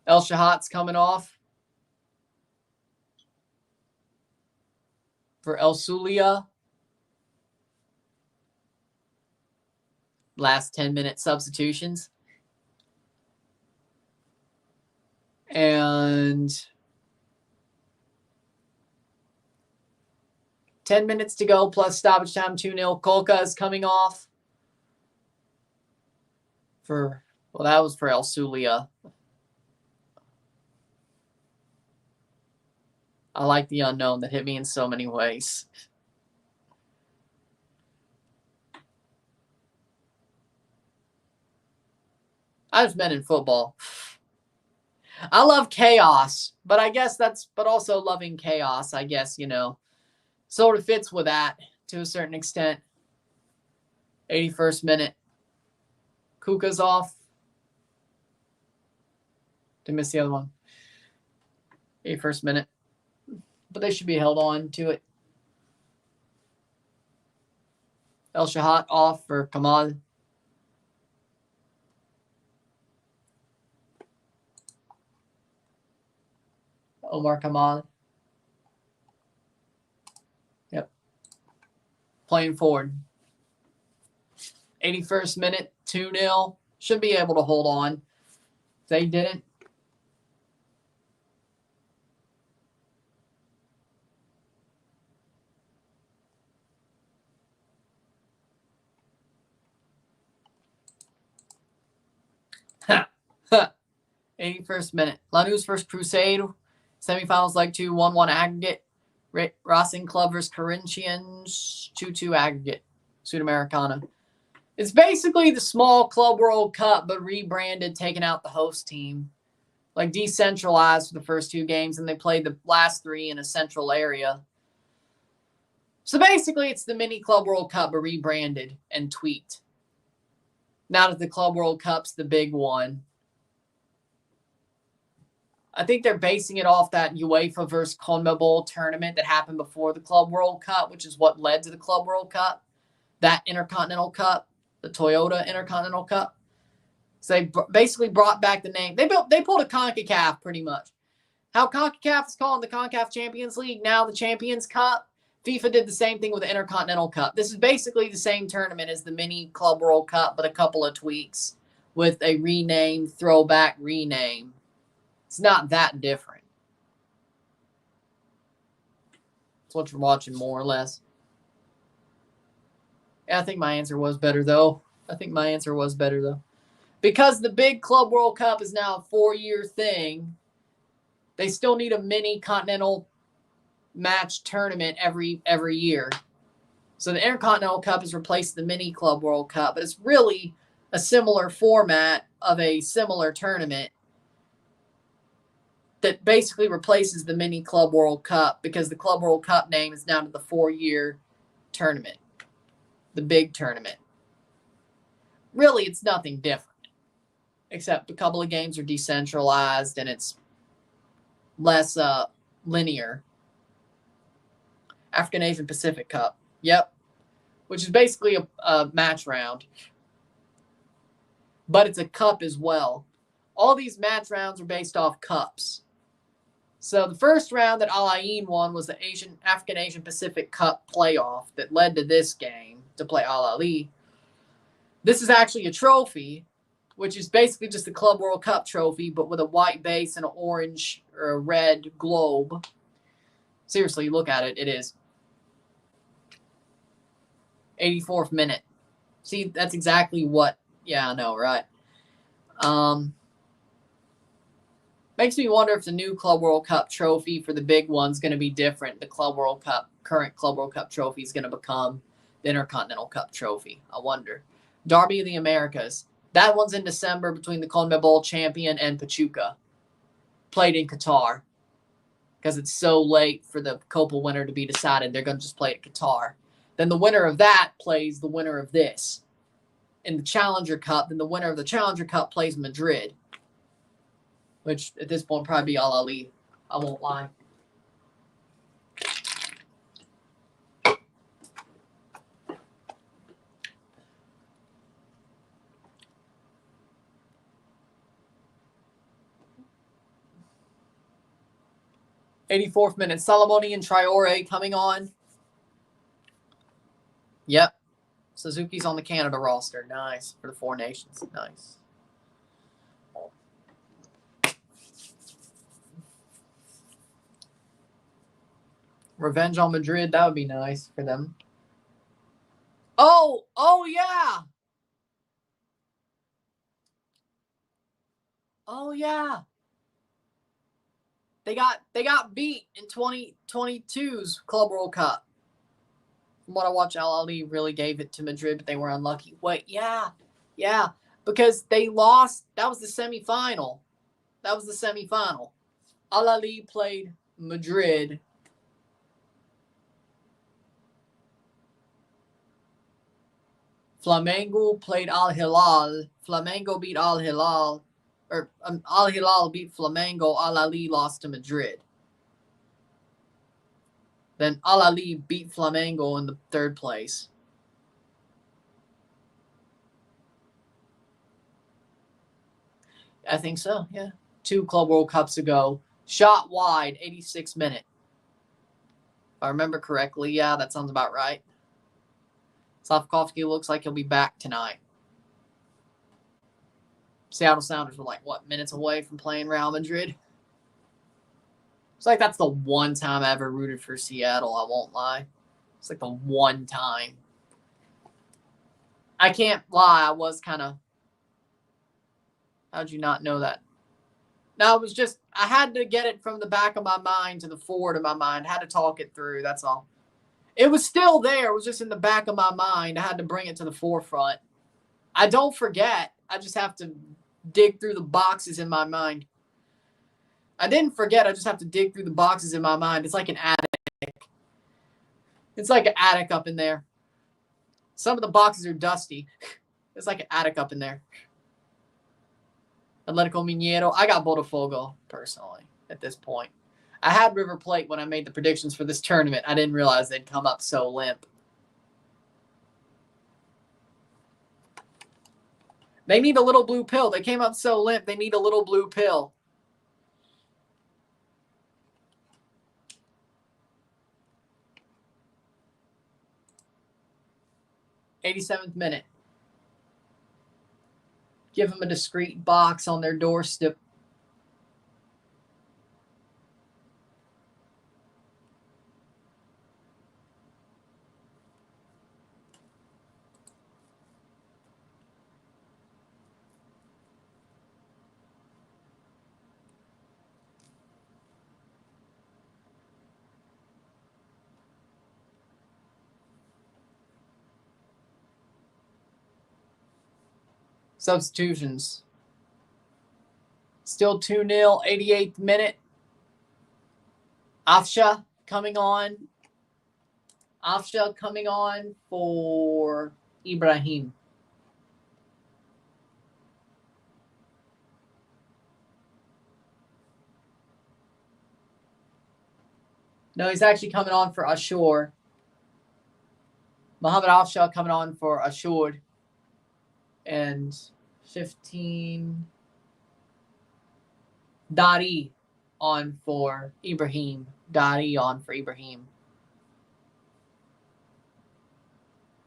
El Shahat's coming off for El Sulia. Last 10-minute substitutions. And 10 minutes to go plus stoppage time, 2-0. Kolka is coming off for, well, that was for El Sulia. I like the unknown that hit me in so many ways. I just meant in football. I love chaos, but I guess but also loving chaos, I guess, you know, sort of fits with that to a certain extent. 81st minute. Kuka's off. Did miss the other one. 81st minute. But they should be held on to it. El Shahat off for Kamal. Omar Kamal. Yep. Playing forward. 81st minute, 2-0. Should be able to hold on. They didn't. Ha! Ha! 81st minute. Lanús versus Cruzeiro. Semifinals leg 2, 1-1 aggregate. Racing Club versus Corinthians, 2-2 aggregate. Sudamericana. It's basically the small Club World Cup, but rebranded, taking out the host team. Like decentralized for the first 2 games, and they played the last 3 in a central area. So basically, it's the mini Club World Cup, but rebranded and tweaked. Now that the Club World Cup's the big one. I think they're basing it off that UEFA versus CONMEBOL tournament that happened before the Club World Cup, which is what led to the Club World Cup. That Intercontinental Cup, the Toyota Intercontinental Cup. So they basically brought back the name. They pulled a CONCACAF pretty much. How CONCACAF is calling the CONCACAF Champions League, now the Champions Cup. FIFA did the same thing with the Intercontinental Cup. This is basically the same tournament as the mini Club World Cup, but a couple of tweaks with a rename, throwback, rename. It's not that different. That's what you're watching, more or less. Yeah, I think my answer was better, though. Because the big Club World Cup is now a 4-year thing, they still need a mini continental match tournament every year. So the Intercontinental Cup has replaced the mini Club World Cup, but it's really a similar format of a similar tournament that basically replaces the mini Club World Cup, because the Club World Cup name is down to the 4-year tournament, the big tournament. Really, it's nothing different, except a couple of games are decentralized and it's less linear. African Asian Pacific Cup. Yep. Which is basically a match round. But it's a cup as well. All these match rounds are based off cups. So the first round that Al-Ain won was the African Asian Pacific Cup playoff that led to this game to play Al-Ali. This is actually a trophy, which is basically just the Club World Cup trophy, but with a white base and an orange or a red globe. Seriously, look at it. It is. 84th minute. See, that's exactly what... Yeah, I know, right? Makes me wonder if the new Club World Cup trophy for the big one's going to be different. The current Club World Cup trophy is going to become the Intercontinental Cup trophy. I wonder. Derby of the Americas. That one's in December between the CONMEBOL champion and Pachuca. Played in Qatar. Because it's so late for the Copa winner to be decided, they're going to just play at Qatar. Then the winner of that plays the winner of this. In the Challenger Cup, then the winner of the Challenger Cup plays Madrid. Which, at this point, will probably be Al-Ali. I won't lie. '84th minute. Salamoni and Traore coming on. Yep. Suzuki's on the Canada roster. Nice. For the Four Nations. Nice. Revenge on Madrid. That would be nice for them. Oh yeah. Oh yeah. They got beat in 2022's Club World Cup. From what I watched, Al-Ali really gave it to Madrid, but they were unlucky. Wait, yeah. Because they lost. That was the semifinal. Al-Ali played Madrid. Flamengo played Al-Hilal. Flamengo beat Al-Hilal. Or Al-Hilal beat Flamengo. Al-Ali lost to Madrid. Then Al-Ali beat Flamengo in the third place. I think so, yeah. 2 Club World Cups ago, Shot wide, 86th minute. If I remember correctly, yeah, that sounds about right. Slavkovsky looks like he'll be back tonight. Seattle Sounders were like, what, minutes away from playing Real Madrid? It's like that's the one time I ever rooted for Seattle, I won't lie. It's like the one time. I can't lie, I was kind of... How'd you not know that? No, it was just, I had to get it from the back of my mind to the forward of my mind. I had to talk it through, that's all. It was still there. It was just in the back of my mind. I had to bring it to the forefront. I don't forget. I just have to dig through the boxes in my mind. I didn't forget. I just have to dig through the boxes in my mind. It's like an attic. It's like an attic up in there. Some of the boxes are dusty. It's like an attic up in there. Atletico Mineiro. I got Botafogo, personally, at this point. I had River Plate when I made the predictions for this tournament. I didn't realize they'd come up so limp. They need a little blue pill. They came up so limp. They need a little blue pill. '87th minute. Give them a discreet box on their doorstep. Substitutions. Still 2-0, 88th minute. Afsha coming on. Afsha coming on for Ibrahim. No, he's actually coming on for Ashur. Mohamed Afsha coming on for Ashur. And 15... Dari on for Ibrahim. Dari on for Ibrahim.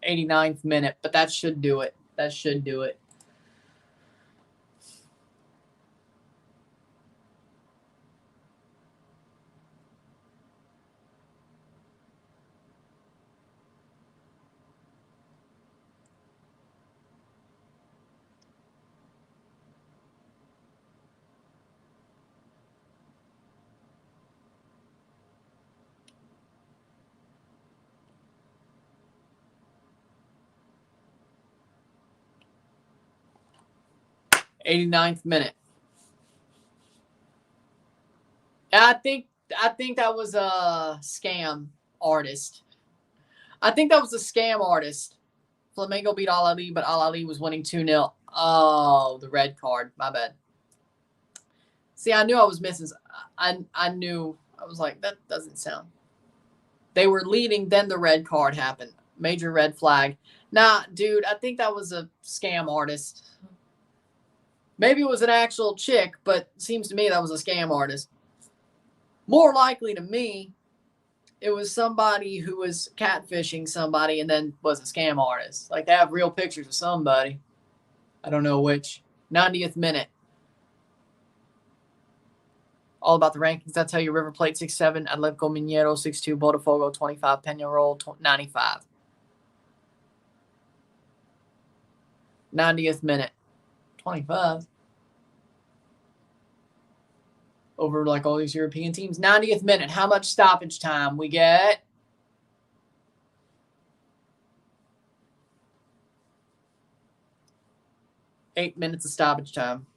89th minute, but that should do it. That should do it. '89th minute. I think that was a scam artist. I think that was a scam artist. Flamengo beat Al-Ahly, but Al-Ahly was winning 2-0. Oh, the red card. My bad. See, I knew I was missing. I knew. I was like, that doesn't sound. They were leading, then the red card happened. Major red flag. Nah, dude, I think that was a scam artist. Maybe it was an actual chick, but it seems to me that was a scam artist. More likely to me, it was somebody who was catfishing somebody and then was a scam artist. Like, they have real pictures of somebody. I don't know which. 90th minute. All about the rankings. That's how you River Plate 6-7, Atletico Mineiro 6-2, Botafogo 25, Peñarol 95. 90th minute. 25. Over like all these European teams. 90th minute. How much stoppage time we get? Eight minutes of stoppage time.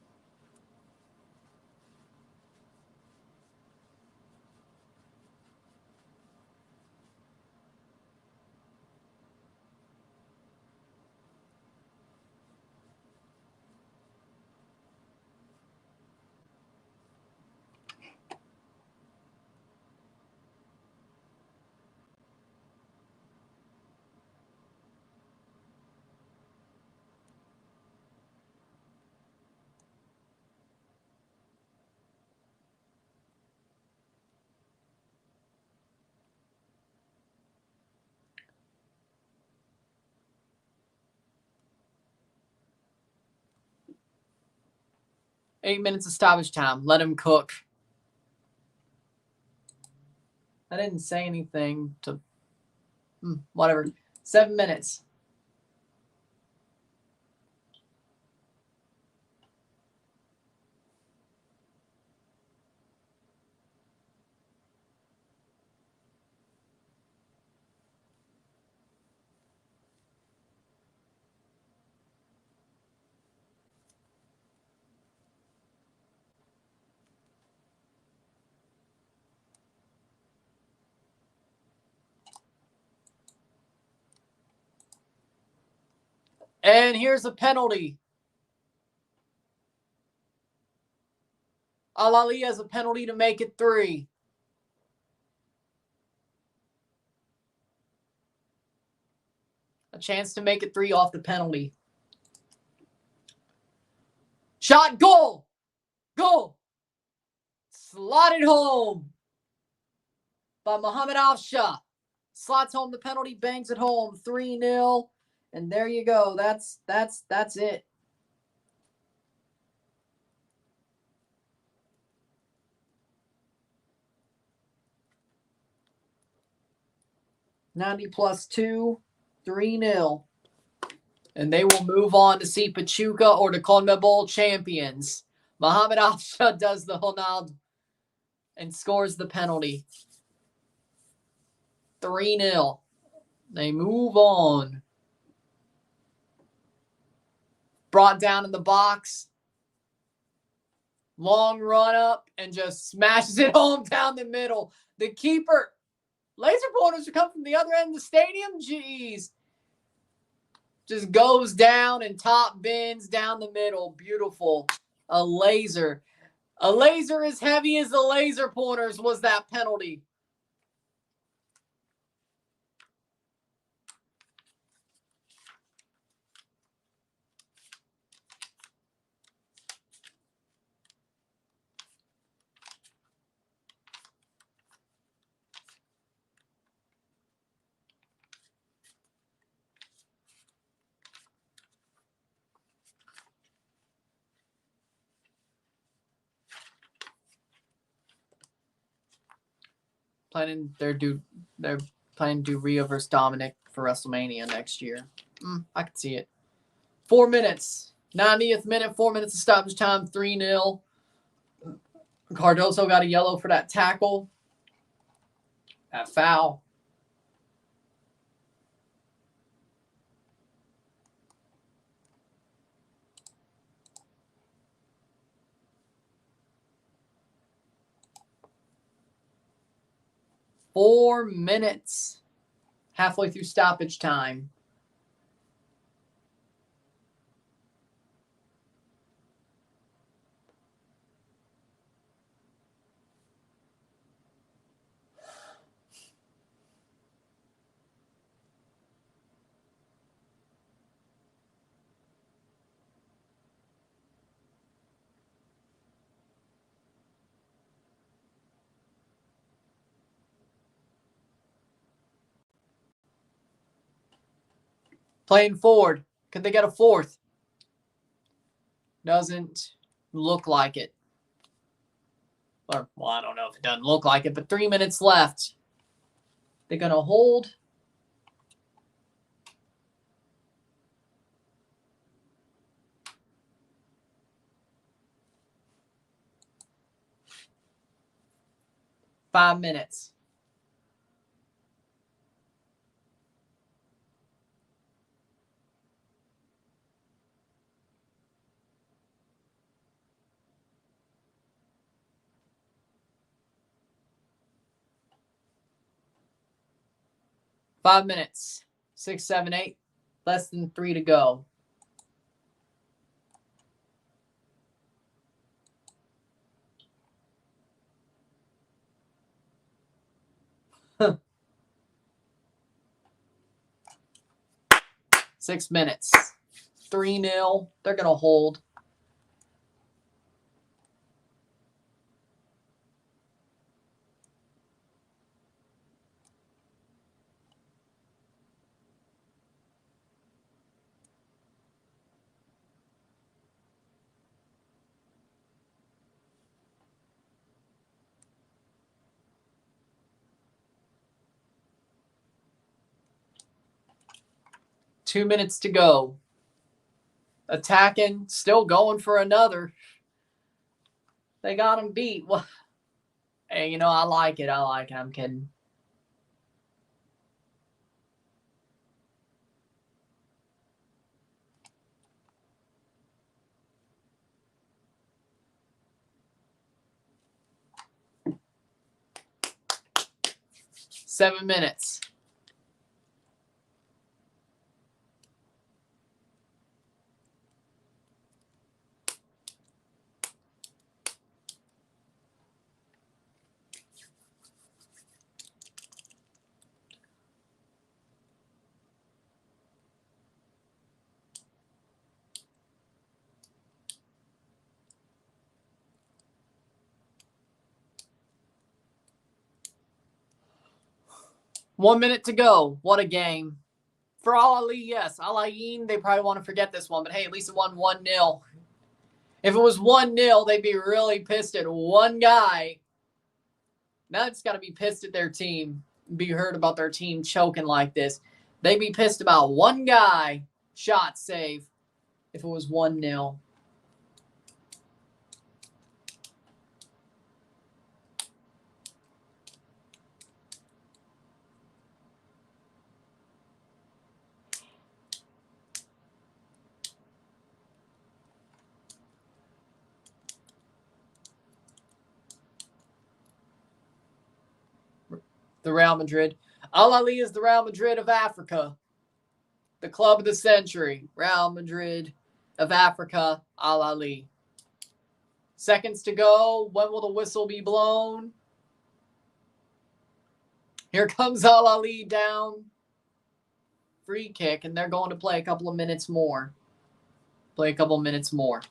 8 minutes of stoppage time. Let him cook. I didn't say anything to... whatever. 7 minutes. And here's a penalty. Al-Ain has a penalty to make it 3. A chance to make it 3 off the penalty. Shot, goal! Goal! Slotted home by Mohamed Afshar. Slots home the penalty, bangs it home, 3-0. And there you go. That's it. +2, 3-0. And they will move on to see Pachuca or the CONMEBOL champions. Mohamed Afshar does the Ronaldo and scores the penalty. 3-0. They move on. Brought down in the box. Long run up and just smashes it home down the middle. The keeper. Laser pointers are coming from the other end of the stadium. Jeez. Just goes down and top bins down the middle. Beautiful. A laser. A laser as heavy as the laser pointers was that penalty. They're planning to do Rhea versus Dominic for WrestleMania next year. I can see it. 4 minutes. 90th minute, 4 minutes of stoppage time, 3-0. Cardoso got a yellow for that tackle. That foul. Four minutes. Halfway through stoppage time. Playing forward. Could they get a fourth? Doesn't look like it. Or, well, I don't know if it doesn't look like it, but 3 minutes left. They're going to hold. Five minutes. Five minutes. 6, 7, 8. Less than 3 to go. Huh. 6 minutes. 3-0. They're going to hold. 2 minutes to go. Attacking, still going for another. They got him beat. Well, hey, you know, I like it. I like it. I'm kidding. Seven minutes. One minute to go. What a game. For Al-Ain, yes. Al-Ain, they probably want to forget this one, but hey, at least it won 1-0. If it was 1-0, they'd be really pissed at one guy. Now it's got to be pissed at their team. Be heard about their team choking like this. They'd be pissed about one guy shot save if it was 1-0. The Real Madrid. Al-Ain is the Real Madrid of Africa. The club of the century. Real Madrid of Africa. Al-Ain. Seconds to go. When will the whistle be blown? Here comes Al-Ain down. Free kick, and they're going to play a couple of minutes more. Play a couple of minutes more.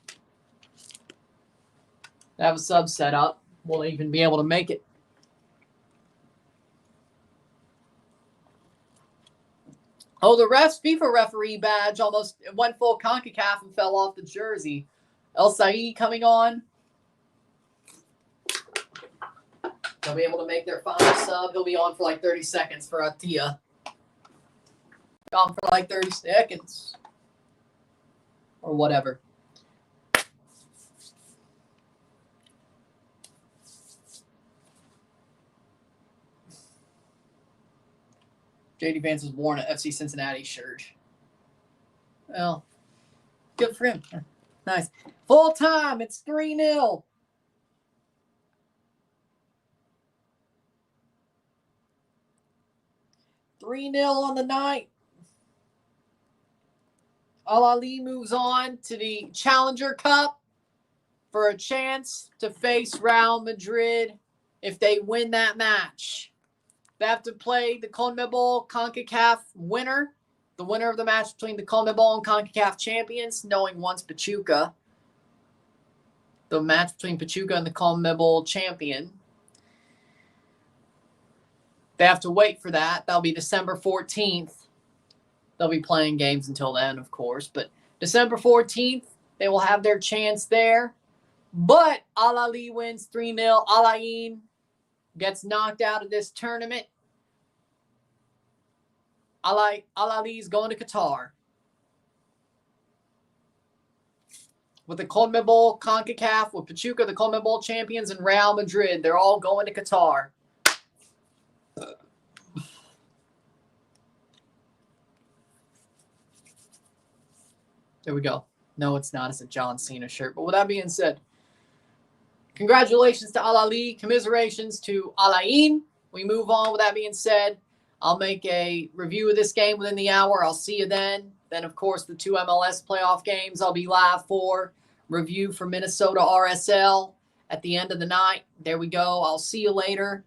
They have a sub set up. Won't even be able to make it. Oh, the ref's FIFA referee badge almost went full CONCACAF and fell off the jersey. El Said coming on. They'll be able to make their final sub. He'll be on for like 30 seconds for Atia. On for like 30 seconds. Or whatever. JD Vance was worn an FC Cincinnati shirt. Well, good for him. Nice. Full time. It's 3-0. On the night. Al-Ain moves on to the Challenger Cup for a chance to face Real Madrid if they win that match. They have to play the CONMEBOL CONCACAF winner, the winner of the match between the CONMEBOL and CONCACAF champions, knowing one's Pachuca. The match between Pachuca and the CONMEBOL champion. They have to wait for that. That'll be December 14th. They'll be playing games until then, of course. But December 14th, they will have their chance there. But Al-Ain wins 3-0. Al-Ain gets knocked out of this tournament. Al-Ain is going to Qatar. With the CONMEBOL, CONCACAF, with Pachuca, the CONMEBOL champions, and Real Madrid. They're all going to Qatar. There we go. No, it's not. It's a John Cena shirt. But with that being said, congratulations to Al-Ain. Commiserations to Al-Ain. We move on. With that being said, I'll make a review of this game within the hour. I'll see you then. Then, of course, the 2 MLS playoff games I'll be live for. Review for Minnesota RSL at the end of the night. There we go. I'll see you later.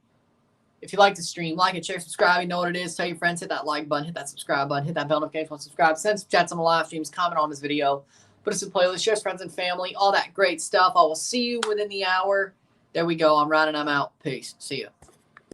If you like the stream, like it, share, subscribe. You know what it is. Tell your friends. Hit that like button. Hit that subscribe button. Hit that bell notification. Subscribe. Send some chats on the live streams. Comment on this video. Put us in playlist. Share with friends and family. All that great stuff. I will see you within the hour. There we go. I'm running. I'm out. Peace. See you.